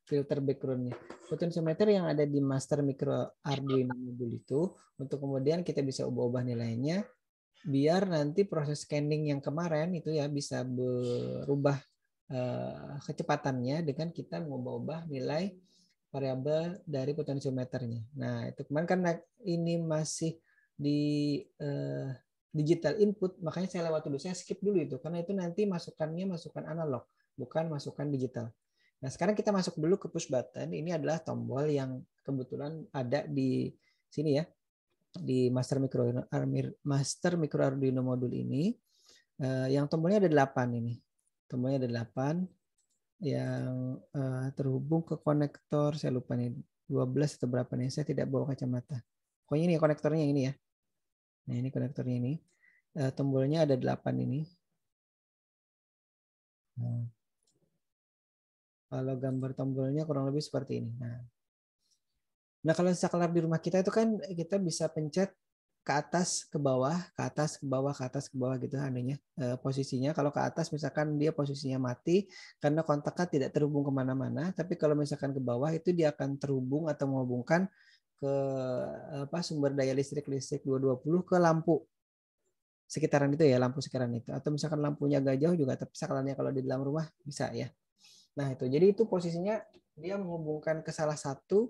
[SPEAKER 1] filter background-nya. Potensiometer yang ada di master micro Arduino modul itu untuk kemudian kita bisa ubah-ubah nilainya biar nanti proses scanning yang kemarin itu ya bisa berubah kecepatannya dengan kita mengubah-ubah nilai variabel dari potensiometernya. Nah, itu kemarin karena ini masih di digital input, makanya saya lewat dulu, saya skip dulu itu karena itu nanti masukannya masukan analog, bukan masukan digital. Nah, sekarang kita masuk dulu ke push button. Ini adalah tombol yang kebetulan ada di sini ya, di master micro Arduino modul ini. Yang tombolnya ada 8 ini. Tombolnya ada 8 yang terhubung ke konektor, saya lupa nih 12 atau berapa nih, saya tidak bawa kacamata. Pokoknya ini konektornya ini ya. Nah, ini konektornya ini. Tombolnya ada 8 ini. Kalau gambar tombolnya kurang lebih seperti ini. Nah, kalau saklar di rumah kita itu kan kita bisa pencet ke atas ke bawah, ke atas ke bawah, ke atas ke bawah gitu adanya posisinya. Kalau ke atas misalkan dia posisinya mati karena kontaknya tidak terhubung kemana-mana. Tapi kalau misalkan ke bawah itu dia akan terhubung atau menghubungkan ke sumber daya listrik 220 ke lampu sekitaran itu ya, lampu sekitaran itu. Atau misalkan lampunya agak jauh juga, tapi sakalannya kalau di dalam rumah bisa ya. Nah itu, jadi itu posisinya dia menghubungkan ke salah satu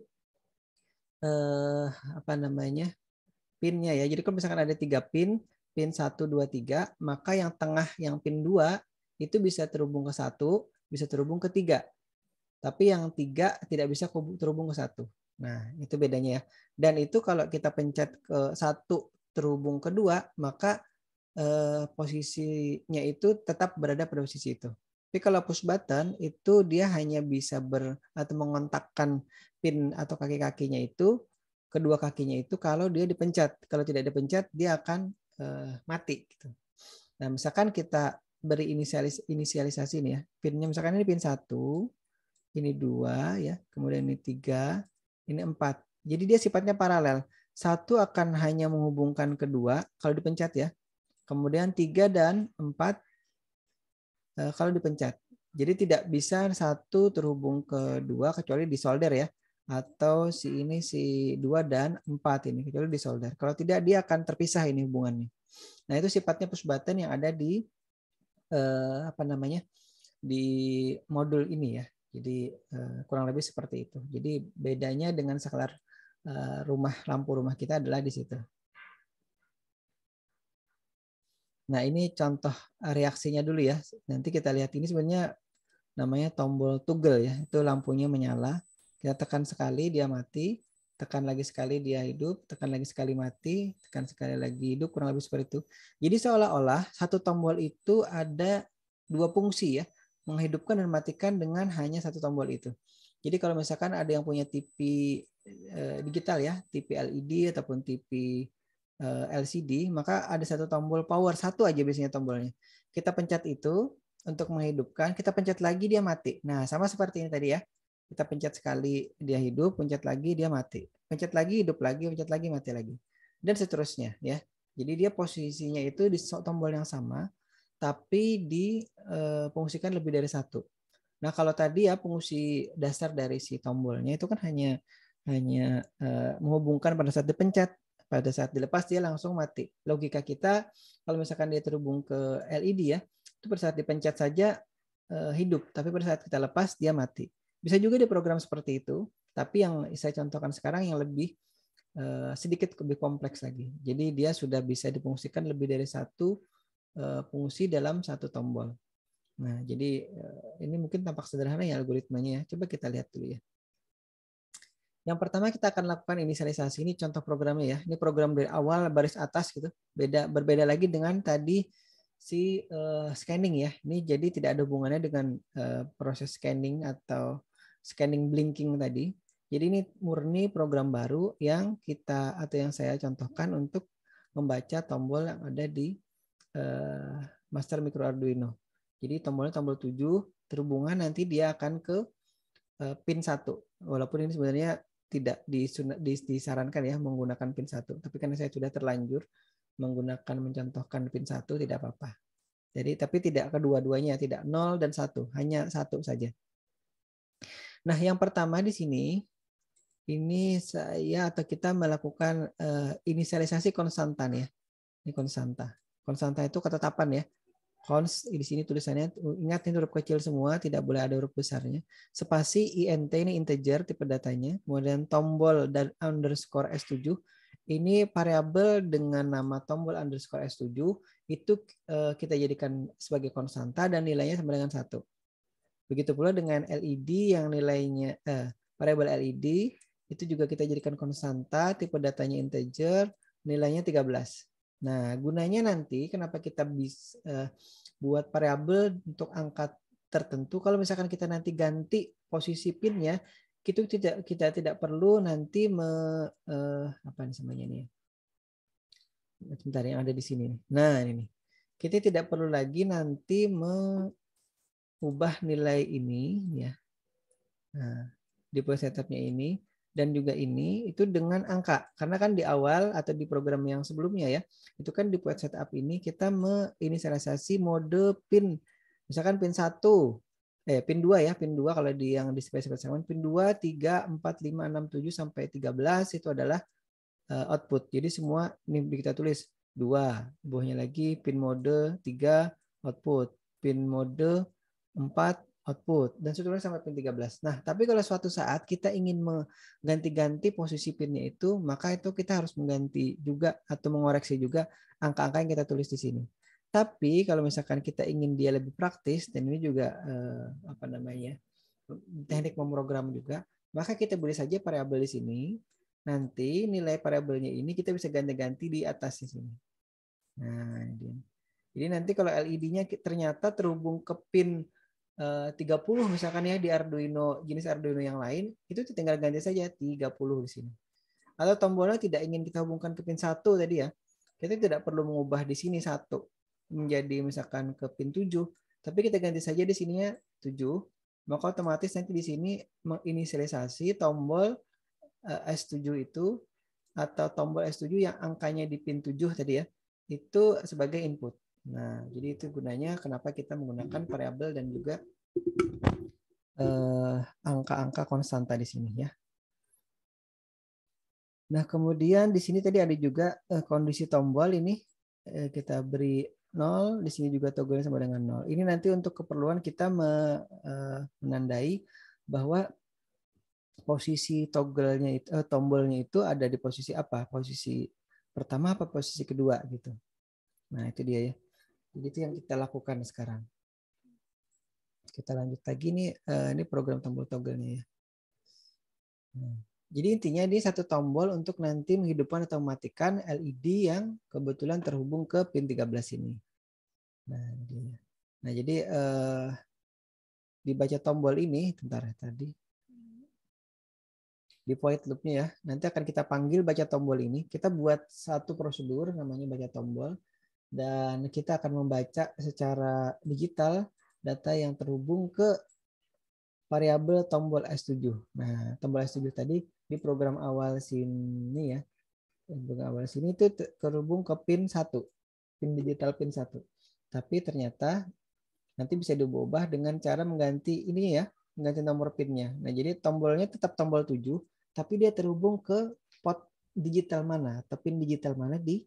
[SPEAKER 1] pinnya ya. Jadi kalau misalkan ada 3 pin 1, 2, 3, maka yang tengah yang pin 2 itu bisa terhubung ke 1, bisa terhubung ke 3. Tapi yang 3 tidak bisa terhubung ke 1. Nah, itu bedanya ya. Dan itu kalau kita pencet ke 1 terhubung ke 2, maka posisinya itu tetap berada pada posisi itu. Tapi kalau push button itu dia hanya bisa atau mengontakkan pin atau kaki-kakinya itu, kedua kakinya itu kalau dia dipencet. Kalau tidak dipencet dia akan mati gitu. Nah, misalkan kita beri inisialisasi nih ya. Pinnya misalkan ini pin 1, ini 2 ya, kemudian ini 3, ini 4. Jadi dia sifatnya paralel. 1 akan hanya menghubungkan kedua kalau dipencet ya. Kemudian 3 dan 4 kalau dipencet. Jadi tidak bisa 1 terhubung ke 2 kecuali disolder ya. Atau si 2 dan 4 ini kecuali disolder. Kalau tidak dia akan terpisah ini hubungannya. Nah, itu sifatnya push button yang ada di di modul ini ya. Jadi kurang lebih seperti itu. Jadi bedanya dengan skala lampu rumah kita adalah di situ. Nah, ini contoh reaksinya dulu ya. Nanti kita lihat ini sebenarnya namanya tombol toggle ya. Itu lampunya menyala. Kita tekan sekali dia mati, tekan lagi sekali dia hidup, tekan lagi sekali mati, tekan sekali lagi hidup, kurang lebih seperti itu. Jadi seolah-olah satu tombol itu ada 2 fungsi ya, menghidupkan dan matikan dengan hanya satu tombol itu. Jadi kalau misalkan ada yang punya TV digital ya, TV LED ataupun TV LCD, maka ada satu tombol power, satu aja biasanya tombolnya. Kita pencet itu untuk menghidupkan, kita pencet lagi dia mati. Nah, sama seperti ini tadi ya. Kita pencet sekali dia hidup, pencet lagi dia mati. Pencet lagi hidup lagi, pencet lagi mati lagi. Dan seterusnya ya. Jadi dia posisinya itu di tombol yang sama, tapi difungsikan lebih dari satu. Nah, kalau tadi ya fungsi dasar dari si tombolnya itu kan hanya menghubungkan pada saat dipencet. Pada saat dilepas dia langsung mati. Logika kita kalau misalkan dia terhubung ke LED ya, itu pada saat dipencet saja hidup, tapi pada saat kita lepas dia mati. Bisa juga diprogram seperti itu, tapi yang saya contohkan sekarang yang lebih sedikit lebih kompleks lagi. Jadi dia sudah bisa difungsikan lebih dari satu fungsi dalam satu tombol. Nah, jadi ini mungkin tampak sederhana ya algoritmanya ya. Coba kita lihat dulu ya. Yang pertama kita akan lakukan inisialisasi. Ini contoh programnya ya. Ini program dari awal baris atas gitu. Berbeda lagi dengan tadi si scanning ya. Ini jadi tidak ada hubungannya dengan proses scanning atau scanning blinking tadi. Jadi ini murni program baru yang yang saya contohkan untuk membaca tombol yang ada di master micro Arduino. Jadi tombolnya tombol 7 terhubungan nanti dia akan ke pin 1. Walaupun ini sebenarnya tidak disarankan ya menggunakan pin 1. Tapi karena saya sudah terlanjur mencontohkan pin 1 tidak apa-apa. Jadi tapi tidak kedua-duanya, tidak 0 dan 1, hanya 1 saja. Nah, yang pertama di sini ini kita melakukan inisialisasi konstantan ya. Ini konstanta. Konstanta itu ketetapan ya. Const di sini tulisannya, ingat ini huruf kecil semua, tidak boleh ada huruf besarnya. Spasi int ini integer tipe datanya, kemudian tombol dan underscore S7 ini variabel dengan nama tombol underscore S7 itu kita jadikan sebagai konstanta dan nilainya sama dengan 1. Begitu pula dengan LED yang nilainya variabel LED itu juga kita jadikan konstanta, tipe datanya integer, nilainya 13. Nah, gunanya nanti kenapa kita bisa buat variabel untuk angka tertentu, kalau misalkan kita nanti ganti posisi pinnya, kita tidak perlu nanti apa namanya ini? Sebentar yang ada di sini. Nah, ini. Kita tidak perlu lagi nanti mengubah nilai ini ya. Nah, di setupnya ini dan juga ini itu dengan angka. Karena kan di awal atau di program yang sebelumnya ya, itu kan di point setup ini kita menginisialisasi mode pin. Misalkan pin 1, pin 2 ya, pin 2 kalau di yang di spesifikasi segmen pin 2, 3, 4, 5, 6, 7 sampai 13 itu adalah output. Jadi semua ini kita tulis 2, bawahnya lagi pin mode 3 output, pin mode 4 output, dan seterusnya sampai pin 13. Nah, tapi kalau suatu saat kita ingin mengganti-ganti posisi pinnya itu, maka itu kita harus mengganti juga atau mengoreksi juga angka-angka yang kita tulis di sini. Tapi kalau misalkan kita ingin dia lebih praktis, dan ini juga teknik memprogram juga, maka kita boleh saja variabel di sini. Nanti nilai variabelnya ini kita bisa ganti-ganti di atas di sini. Nah, jadi nanti kalau LED-nya ternyata terhubung ke pin 30 misalkan ya di Arduino, jenis Arduino yang lain, itu tinggal ganti saja 30 di sini. Atau tombolnya tidak ingin kita hubungkan ke pin 1 tadi ya, kita tidak perlu mengubah di sini 1 menjadi misalkan ke pin 7, tapi kita ganti saja di sininya 7, maka otomatis nanti di sini menginisialisasi tombol S7 itu atau tombol S7 yang angkanya di pin 7 tadi ya, itu sebagai input. Nah, jadi itu gunanya kenapa kita menggunakan variabel dan juga angka-angka konstanta di sini ya. Nah, kemudian di sini tadi ada juga kondisi tombol ini kita beri 0, di sini juga toggle sama dengan 0. Ini nanti untuk keperluan kita menandai bahwa posisi toggle-nya itu tombolnya itu ada di posisi apa? Posisi pertama apa posisi kedua gitu. Nah, itu dia ya. Jadi itu yang kita lakukan sekarang. Kita lanjut lagi nih, ini program tombol toggle-nya ya. Jadi intinya ini satu tombol untuk nanti menghidupkan atau mematikan LED yang kebetulan terhubung ke pin 13 ini. Nah, jadi dibaca tombol ini, bentar tadi. Di void loop-nya ya, nanti akan kita panggil baca tombol ini. Kita buat satu prosedur namanya baca tombol. Dan kita akan membaca secara digital data yang terhubung ke variabel tombol S7. Nah, tombol S7 tadi di program awal sini ya. Program awal sini itu terhubung ke pin 1. Pin digital pin 1. Tapi ternyata nanti bisa diubah dengan cara mengganti ini ya, mengganti nomor pinnya. Nah, jadi tombolnya tetap tombol 7, tapi dia terhubung ke port digital mana atau pin digital mana di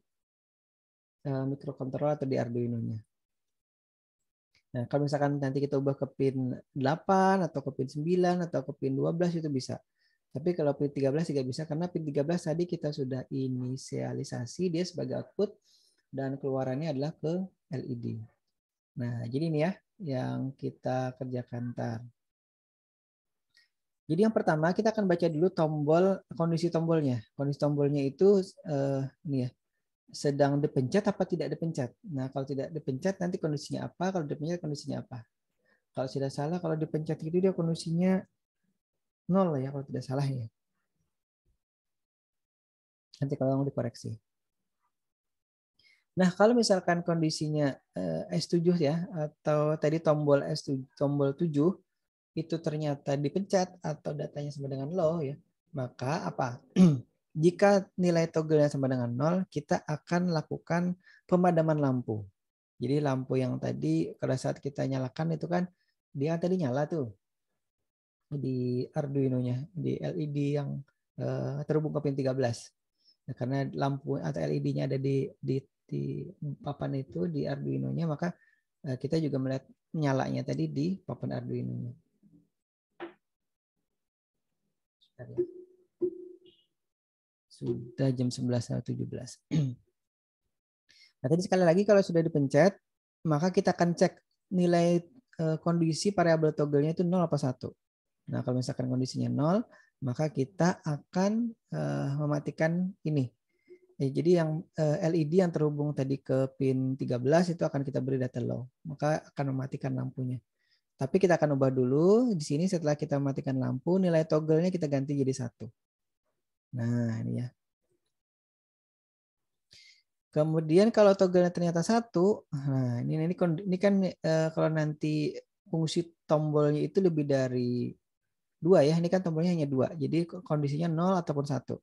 [SPEAKER 1] microcontroller atau di Arduino-nya. Nah, kalau misalkan nanti kita ubah ke pin 8 atau ke pin 9 atau ke pin 12 itu bisa. Tapi kalau pin 13 tidak bisa karena pin 13 tadi kita sudah inisialisasi dia sebagai output dan keluarannya adalah ke LED. Nah, jadi ini ya yang kita kerjakan ntar. Jadi yang pertama kita akan baca dulu tombol, kondisi tombolnya. Kondisi tombolnya itu ini ya. Sedang dipencet apa tidak dipencet. Nah, kalau tidak dipencet nanti kondisinya apa, kalau dipencet kondisinya apa. Kalau tidak salah, kalau dipencet itu dia kondisinya 0 ya, kalau tidak salah ya. Nanti kalau mau dikoreksi. Nah, kalau misalkan kondisinya S7 ya, atau tadi tombol S7, tombol 7, itu ternyata dipencet atau datanya sama dengan low ya, maka apa? Jika nilai toggle-nya sama dengan 0, kita akan lakukan pemadaman lampu. Jadi lampu yang tadi pada saat kita nyalakan itu kan dia tadi nyala tuh di Arduino-nya, di LED yang terhubung ke pin 13. Nah, karena lampu atau LED-nya ada di papan itu di Arduino-nya, maka kita juga melihat nyalanya tadi di papan Arduino-nya. Sudah jam 11.17. Nah, tadi sekali lagi kalau sudah dipencet, maka kita akan cek nilai kondisi variabel toggle-nya itu 0 apa 1. Nah, kalau misalkan kondisinya 0, maka kita akan mematikan ini. Jadi yang LED yang terhubung tadi ke pin 13 itu akan kita beri data low, maka akan mematikan lampunya. Tapi kita akan ubah dulu di sini setelah kita mematikan lampu, nilai toggle-nya kita ganti jadi 1. Nah, ini ya. Kemudian kalau toggle-nya ternyata 1, nah ini kan kalau nanti fungsi tombolnya itu lebih dari 2 ya. Ini kan tombolnya hanya 2. Jadi kondisinya 0 ataupun 1.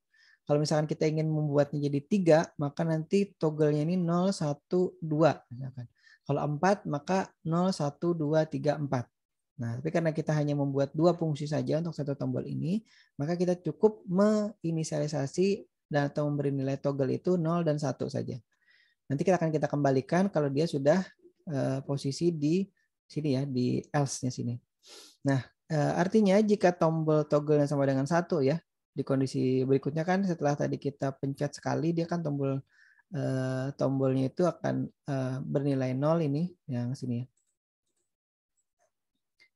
[SPEAKER 1] Kalau misalkan kita ingin membuatnya jadi 3, maka nanti toggle-nya ini 0, 1, 2. Misalkan. Kalau 4, maka 0, 1, 2, 3, 4. Nah, tapi karena kita hanya membuat 2 fungsi saja untuk satu tombol ini, maka kita cukup menginisialisasi dan atau memberi nilai toggle itu 0 dan 1 saja. Nanti kita kembalikan kalau dia sudah posisi di sini ya, di else-nya sini. Nah, artinya jika tombol toggle-nya sama dengan 1 ya, di kondisi berikutnya kan setelah tadi kita pencet sekali, dia kan tombolnya itu akan bernilai 0 ini yang sini ya.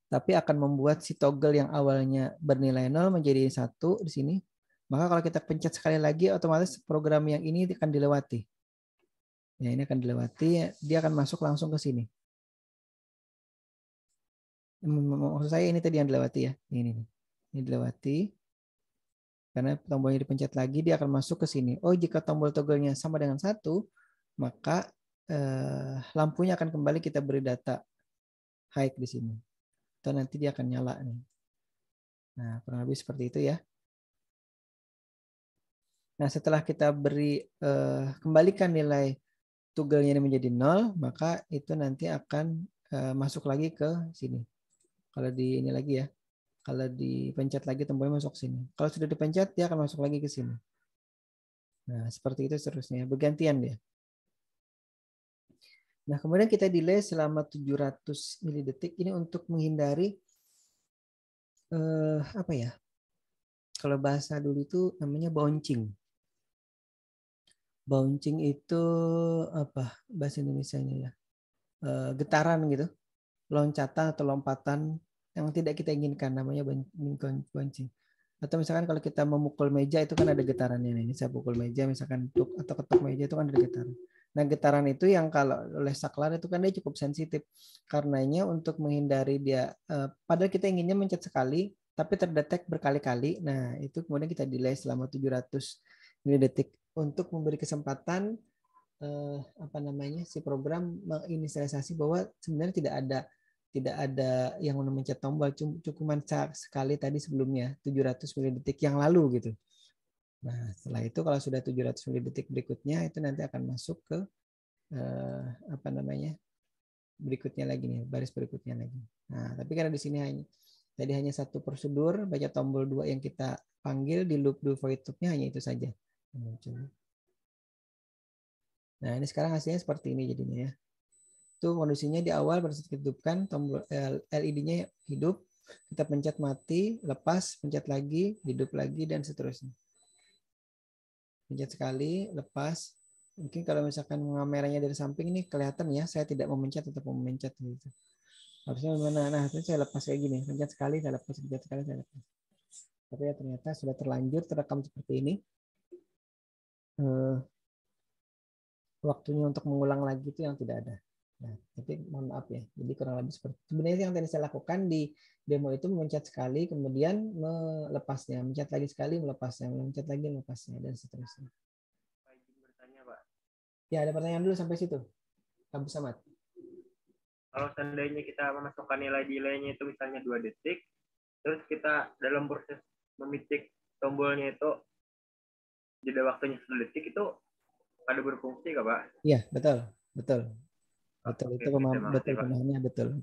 [SPEAKER 1] Tapi akan membuat si toggle yang awalnya bernilai 0 menjadi 1 di sini. Maka kalau kita pencet sekali lagi, otomatis program yang ini akan dilewati. Ya, ini akan dilewati, dia akan masuk langsung ke sini. Maksud saya ini tadi yang dilewati ya. Ini dilewati. Karena tombolnya dipencet lagi, dia akan masuk ke sini. Oh, jika tombol toggle-nya sama dengan 1, maka lampunya akan kembali kita beri data high di sini. Atau nanti dia akan nyala nih. Nah, kurang lebih seperti itu ya. Nah, setelah kita beri kembalikan nilai toggle-nya ini menjadi 0, maka itu nanti akan masuk lagi ke sini. Kalau di ini lagi ya. Kalau dipencet lagi tombolnya masuk sini. Kalau sudah dipencet dia akan masuk lagi ke sini. Nah, seperti itu seterusnya. Bergantian dia. Nah, kemudian kita delay selama 700 milidetik ini untuk menghindari apa ya? Kalau bahasa dulu itu namanya bouncing. Bouncing itu apa bahasa Indonesianya ya? Getaran gitu. Loncatan atau lompatan yang tidak kita inginkan, namanya bouncing. Atau misalkan kalau kita memukul meja itu kan ada getarannya. Ini saya pukul meja misalkan atau ketuk meja itu kan ada getaran. Nah, getaran itu yang kalau oleh saklar itu kan dia cukup sensitif. Karenanya untuk menghindari dia, padahal kita inginnya mencet sekali, tapi terdetek berkali-kali. Nah, itu kemudian kita delay selama 700 milidetik untuk memberi kesempatan si program menginisialisasi bahwa sebenarnya tidak ada yang mencet tombol, cuma sekali tadi sebelumnya 700 milidetik yang lalu gitu. Nah, setelah itu kalau sudah 700 milidetik berikutnya itu nanti akan masuk ke berikutnya lagi nih, baris berikutnya lagi. Nah, tapi karena di sini hanya satu prosedur, baca tombol 2 yang kita panggil di loop do void loop-nya hanya itu saja. Nah, ini sekarang hasilnya seperti ini jadinya ya. Itu kondisinya di awal pada saat kita hidupkan tombol LED-nya hidup, kita pencet mati, lepas, pencet lagi, hidup lagi dan seterusnya. Pencet sekali, lepas. Mungkin kalau misalkan kameranya dari samping ini kelihatan ya, saya tidak memencet atau memencet gitu. Harusnya gimana? Nah, itu saya lepas kayak gini, pencet sekali, saya lepas, pencet sekali, saya lepas. Tapi ya ternyata sudah terlanjur terekam seperti ini. Waktunya untuk mengulang lagi itu yang tidak ada. Nah, tapi mohon maaf ya. Jadi kurang lebih seperti sebenarnya yang tadi saya lakukan di demo itu memencet sekali, kemudian melepasnya, mencet lagi sekali, melepasnya, mencet lagi, melepasnya dan seterusnya.
[SPEAKER 2] Bertanya, Pak.
[SPEAKER 1] Ya, ada pertanyaan dulu sampai situ. Abu Samad.
[SPEAKER 2] Kalau seandainya kita memasukkan nilai delay-nya itu misalnya 2 detik, terus kita dalam proses memicik tombolnya itu jeda waktunya 1 detik itu ada berfungsi nggak, Pak?
[SPEAKER 1] Iya, betul.
[SPEAKER 2] Oke,
[SPEAKER 1] Itu pemahamannya betul.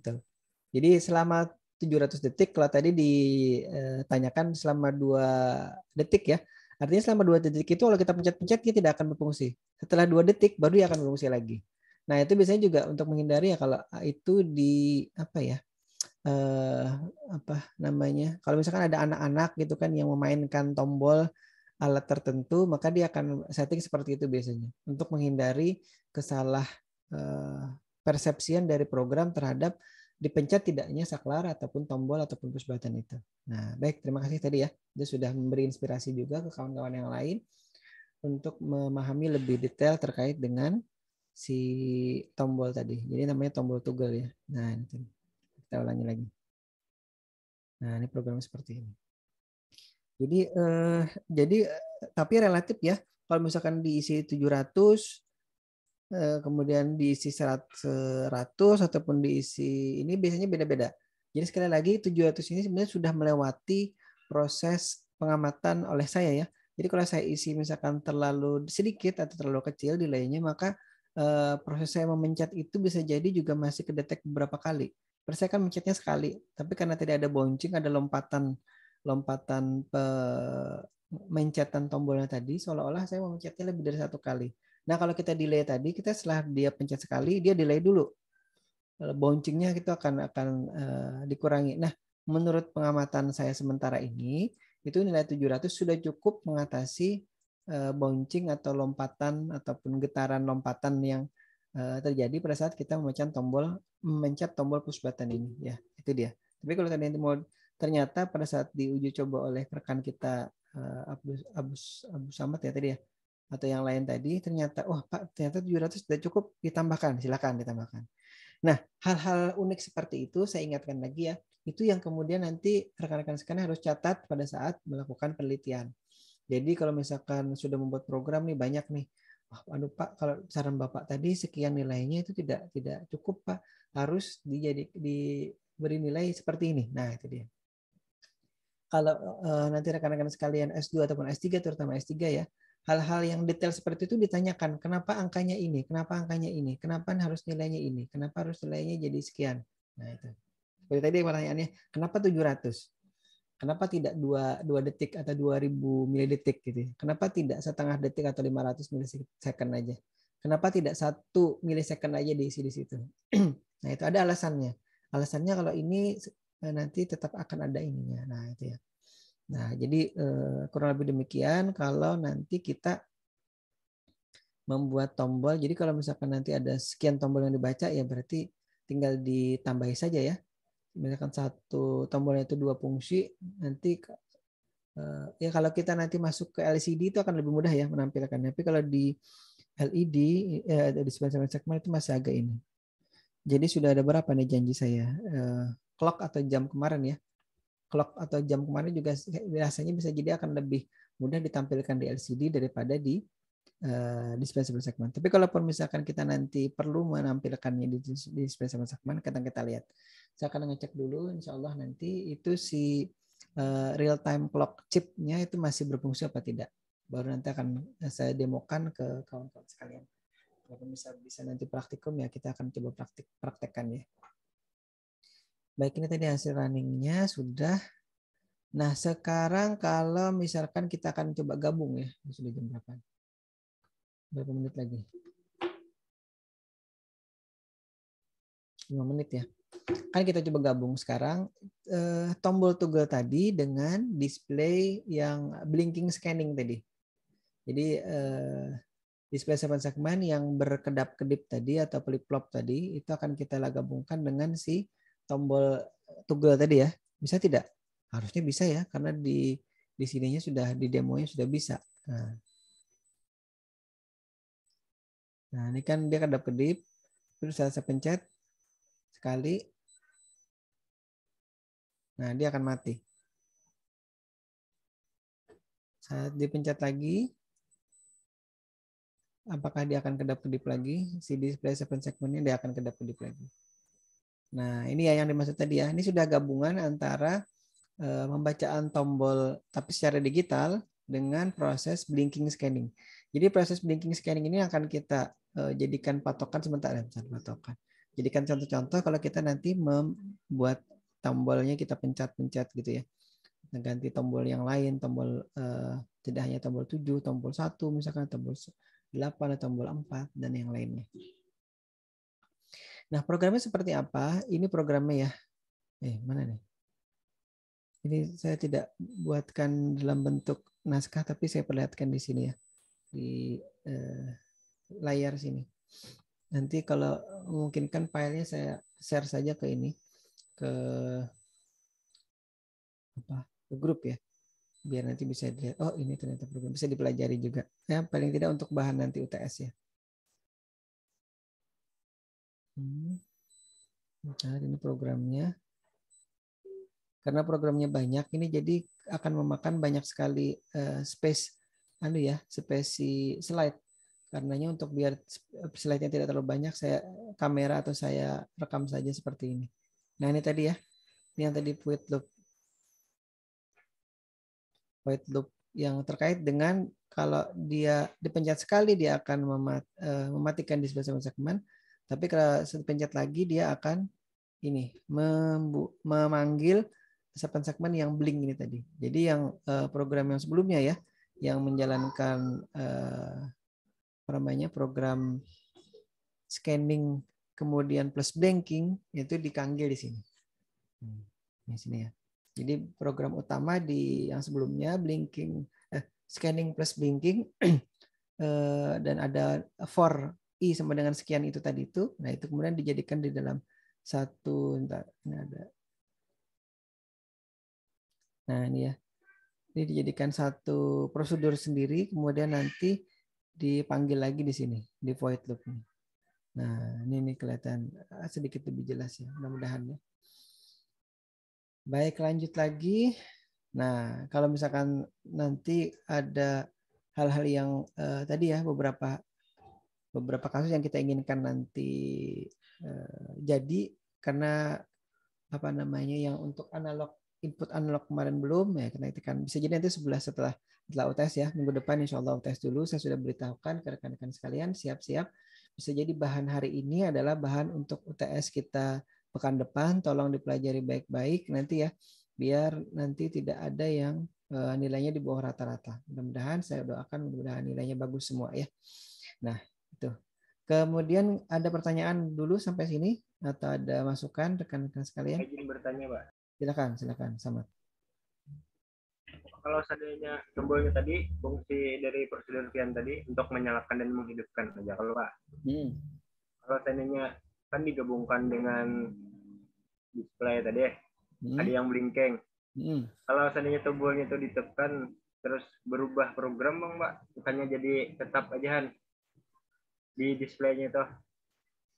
[SPEAKER 1] Jadi selama 700 detik, kalau tadi ditanyakan selama 2 detik ya. Artinya selama 2 detik itu kalau kita pencet-pencet dia tidak akan berfungsi. Setelah 2 detik baru dia akan berfungsi lagi. Nah, itu biasanya juga untuk menghindari ya kalau itu kalau misalkan ada anak-anak gitu kan yang memainkan tombol alat tertentu, maka dia akan setting seperti itu biasanya untuk menghindari persepsian dari program terhadap dipencet tidaknya saklar ataupun tombol ataupun push button itu. Nah, baik, terima kasih tadi ya. Dia sudah memberi inspirasi juga ke kawan-kawan yang lain untuk memahami lebih detail terkait dengan si tombol tadi. Jadi namanya tombol toggle ya. Nah, ini kita ulangi lagi. Nah, ini program seperti ini. Jadi tapi relatif ya. Kalau misalkan diisi 700 kemudian diisi 100 ataupun diisi ini biasanya beda-beda. Jadi sekali lagi 700 ini sebenarnya sudah melewati proses pengamatan oleh saya ya. Jadi kalau saya isi misalkan terlalu sedikit atau terlalu kecil delaynya, maka proses saya memencet itu bisa jadi juga masih kedetek beberapa kali. Terus saya kan mencetnya sekali, tapi karena tidak ada bouncing, ada lompatan mencetan tombolnya tadi, seolah-olah saya memencetnya lebih dari satu kali. Nah kalau kita delay tadi, kita setelah dia pencet sekali, dia delay dulu. Bouncingnya itu akan dikurangi. Nah menurut pengamatan saya sementara ini, itu nilai 700 sudah cukup mengatasi bouncing atau lompatan ataupun getaran lompatan yang terjadi pada saat kita memencet tombol push button ini ya, itu dia. Tapi kalau ternyata pada saat diuji coba oleh rekan kita Abu Samad ya tadi ya, atau yang lain tadi, ternyata wah Pak ternyata 700 sudah cukup, ditambahkan, silakan ditambahkan. Nah hal-hal unik seperti itu saya ingatkan lagi ya, itu yang kemudian nanti rekan-rekan sekalian harus catat pada saat melakukan penelitian. Jadi kalau misalkan sudah membuat program nih banyak nih, aduh Pak, kalau saran Bapak tadi sekian nilainya itu tidak cukup Pak, harus diberi nilai seperti ini. Nah itu dia. Kalau nanti rekan-rekan sekalian S2 ataupun S3, terutama S3 ya, hal-hal yang detail seperti itu ditanyakan, kenapa angkanya ini, kenapa angkanya ini, kenapa harus nilainya ini, kenapa harus nilainya jadi sekian. Nah itu. Seperti tadi pertanyaannya, kenapa 700? Kenapa tidak 2 detik atau 2000 milidetik gitu? Kenapa tidak setengah detik atau 500 milisecond aja? Kenapa tidak 1 milisecond aja diisi di situ? Nah, itu ada alasannya. Alasannya kalau ini nanti tetap akan ada ininya. Nah, itu ya. Nah, jadi kurang lebih demikian kalau nanti kita membuat tombol. Jadi kalau misalkan nanti ada sekian tombol yang dibaca ya berarti tinggal ditambahi saja ya. Misalkan satu tombolnya itu 2 fungsi, nanti ya kalau kita nanti masuk ke LCD itu akan lebih mudah ya menampilkannya. Tapi kalau di LED di segmen itu masih agak ini. Jadi sudah ada berapa nih janji saya? Clock atau jam kemarin ya. Clock atau jam kemarin juga biasanya bisa jadi akan lebih mudah ditampilkan di LCD daripada di dispensable segment. Tapi kalaupun misalkan kita nanti perlu menampilkannya di dispensable segment, kita lihat. Saya akan ngecek dulu, insya Allah nanti itu si real time clock chipnya itu masih berfungsi apa tidak. Baru nanti akan saya demokan ke kawan-kawan sekalian. Kalau bisa nanti praktikum ya kita akan coba praktekkan ya. Baik, ini tadi hasil runningnya sudah. Nah sekarang kalau misalkan kita akan coba gabung ya, sudah jam berapa? Berapa menit lagi? 5 menit ya. Kan kita coba gabung sekarang tombol toggle tadi dengan display yang blinking scanning tadi. Jadi display 7 segmen yang berkedap-kedip tadi atau flip-flop tadi itu akan kita gabungkan dengan si tombol toggle tadi ya. Bisa tidak? Harusnya bisa ya karena di sininya sudah di demonya sudah bisa. Nah, ini kan dia kedap-kedip, terus saya pencet sekali, nah dia akan mati. Saat dipencet lagi, apakah dia akan kedap-kedip lagi? Si display 7 segmennya dia akan kedap-kedip lagi. Nah, ini ya yang dimaksud tadi ya. Ini sudah gabungan antara pembacaan tombol tapi secara digital dengan proses blinking scanning. Jadi proses blinking scanning ini akan kita jadikan patokan sementara. Jadikan contoh-contoh kalau kita nanti membuat tombolnya kita pencet-pencet gitu ya. Ganti tombol yang lain, tombol tidak hanya tombol 7, tombol 1 misalkan, tombol 8 atau tombol 4 dan yang lainnya. Nah, programnya seperti apa? Ini programnya ya. Mana nih? Ini saya tidak buatkan dalam bentuk naskah, tapi saya perlihatkan di sini ya, di layar sini. Nanti kalau memungkinkan filenya saya share saja ke ini, ke grup ya, biar nanti bisa dilihat. Oh ini ternyata program bisa dipelajari juga. Ya paling tidak untuk bahan nanti UTS ya. Nah, ini programnya. Karena programnya banyak ini jadi akan memakan banyak sekali space slide. Karenanya untuk biar slide-nya tidak terlalu banyak, saya kamera atau saya rekam saja seperti ini. Nah ini tadi ya yang tadi void loop yang terkait dengan kalau dia dipencet sekali dia akan mematikan display segmen, tapi kalau dipencet lagi dia akan ini memanggil segmen yang blink ini tadi. Jadi yang program yang sebelumnya ya, yang menjalankan program scanning kemudian plus blinking itu dipanggil di sini. Di sini ya. Jadi program utama di yang sebelumnya scanning plus blinking dan ada for i sama dengan sekian itu tadi itu. Nah, itu kemudian dijadikan di dalam satu ini ada. Nah, ini ya. Ini dijadikan satu prosedur sendiri kemudian nanti dipanggil lagi di sini di void loop. Nah, ini kelihatan sedikit lebih jelas ya, mudah-mudahan ya. Baik, lanjut lagi. Nah, kalau misalkan nanti ada hal-hal yang tadi ya beberapa kasus yang kita inginkan nanti jadi karena yang untuk input analog kemarin belum ya kita tekan bisa jadi nanti setelah UTS ya minggu depan insya Allah UTS dulu saya sudah beritahukan ke rekan-rekan sekalian siap-siap bisa jadi bahan hari ini adalah bahan untuk UTS kita pekan depan, tolong dipelajari baik-baik nanti ya, biar nanti tidak ada yang nilainya di bawah rata-rata. Mudah-mudahan saya doakan mudah-mudahan nilainya bagus semua ya. Nah, itu. Kemudian ada pertanyaan dulu sampai sini atau ada masukan rekan-rekan sekalian?
[SPEAKER 2] Izin bertanya, Pak.
[SPEAKER 1] Silakan, Samad.
[SPEAKER 2] Kalau seandainya tombolnya tadi fungsi dari prosedur Vian tadi untuk menyalakan dan menghidupkan saja kalau Pak. Kalau seandainya kan digabungkan dengan display tadi ada yang blinking. Kalau seandainya tombolnya itu ditekan terus berubah program Bang Pak, bukannya jadi tetap aja di displaynya itu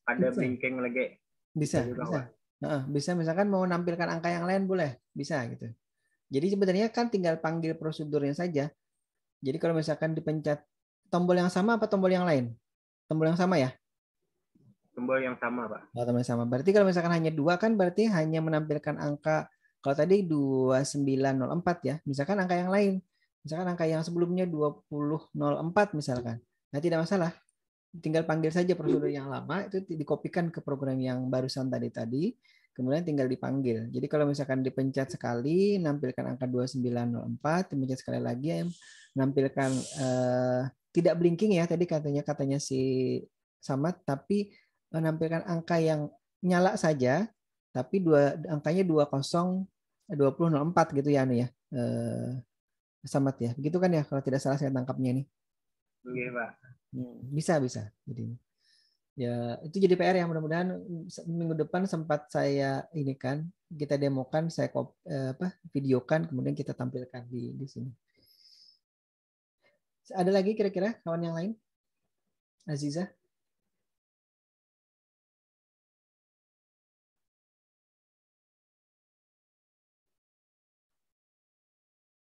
[SPEAKER 2] ada
[SPEAKER 1] bisa.
[SPEAKER 2] blinking lagi.
[SPEAKER 1] Bisa. Bisa misalkan mau nampilkan angka yang lain boleh, bisa gitu. Jadi sebenarnya kan tinggal panggil prosedurnya saja. Jadi kalau misalkan dipencet tombol yang sama apa tombol yang lain? Tombol yang sama ya?
[SPEAKER 2] Tombol yang sama, Pak.
[SPEAKER 1] Oh, tombol yang sama. Berarti kalau misalkan hanya 2 kan berarti hanya menampilkan angka, kalau tadi 2904 ya, misalkan angka yang lain. Misalkan angka yang sebelumnya 2004 misalkan. Nah, tidak masalah. Tinggal panggil saja prosedur yang lama, itu dikopikan ke program yang barusan tadi, kemudian tinggal dipanggil. Jadi kalau misalkan dipencet sekali, nampilkan angka 2904, dipencet sekali lagi, nampilkan tidak blinking ya, tadi katanya si Samad, tapi menampilkan angka yang nyala saja, tapi angkanya 2004 gitu ya, anu ya, Samad ya, begitu kan ya, kalau tidak salah saya tangkapnya nih.
[SPEAKER 2] Oke, Pak.
[SPEAKER 1] Bisa. Jadi ya itu jadi PR yang mudah-mudahan minggu depan sempat saya ini kan kita demokan, saya videokan kemudian kita tampilkan di sini. Ada lagi kira-kira kawan yang lain? Aziza?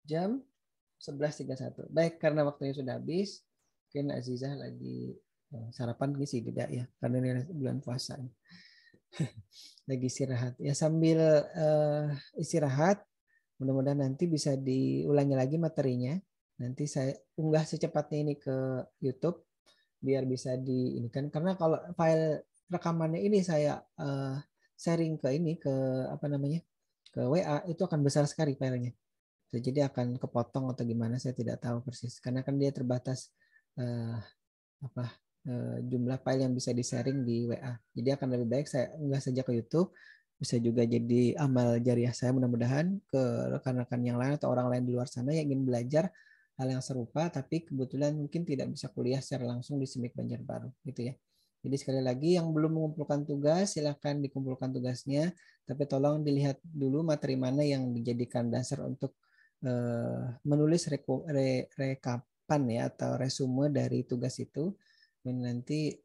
[SPEAKER 1] Jam 11.31. Baik, karena waktunya sudah habis, mungkin Azizah lagi sarapan sih tidak ya, karena ini bulan puasa. Lagi istirahat. Ya sambil istirahat, mudah-mudahan nanti bisa diulangi lagi materinya. Nanti saya unggah secepatnya ini ke YouTube biar bisa diinikan. Karena kalau file rekamannya ini saya sharing ke ke WA itu akan besar sekali filenya. Jadi akan kepotong atau gimana saya tidak tahu persis karena kan dia terbatas jumlah file yang bisa di-sharing di WA. Jadi akan lebih baik saya unggah saja ke YouTube, bisa juga jadi amal jariah saya mudah-mudahan ke rekan-rekan yang lain atau orang lain di luar sana yang ingin belajar hal yang serupa tapi kebetulan mungkin tidak bisa kuliah secara langsung di SIMIK Banjarbaru gitu ya. Jadi sekali lagi yang belum mengumpulkan tugas silakan dikumpulkan tugasnya, tapi tolong dilihat dulu materi mana yang dijadikan dasar untuk menulis rekapan ya atau resume dari tugas itu dan nanti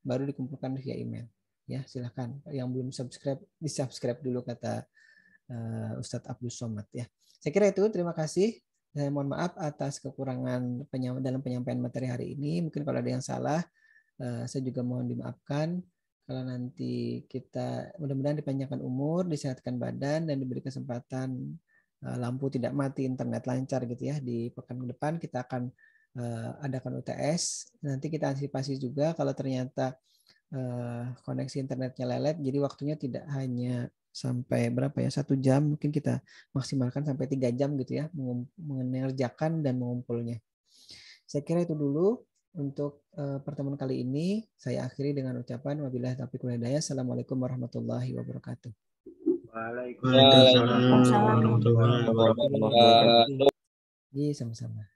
[SPEAKER 1] baru dikumpulkan via email ya. Silakan yang belum subscribe di subscribe dulu kata Ustadz Abdul Somad ya. Saya kira itu, terima kasih. Saya mohon maaf atas kekurangan dalam penyampaian materi hari ini, mungkin kalau ada yang salah saya juga mohon dimaafkan. kalau nanti kita mudah-mudahan dipanjangkan umur, disehatkan badan, dan diberi kesempatan lampu tidak mati, internet lancar gitu ya. Di pekan depan kita akan adakan UTS. Nanti kita antisipasi juga kalau ternyata koneksi internetnya lelet, jadi waktunya tidak hanya sampai berapa ya, 1 jam, mungkin kita maksimalkan sampai 3 jam gitu ya, mengerjakan dan mengumpulnya. Saya kira itu dulu untuk pertemuan kali ini. Saya akhiri dengan ucapan wabillahi taufiq wal hidayah. Assalamualaikum warahmatullahi wabarakatuh.
[SPEAKER 2] Waalaikumsalam warahmatullahi wabarakatuh.
[SPEAKER 1] Iya, sama-sama.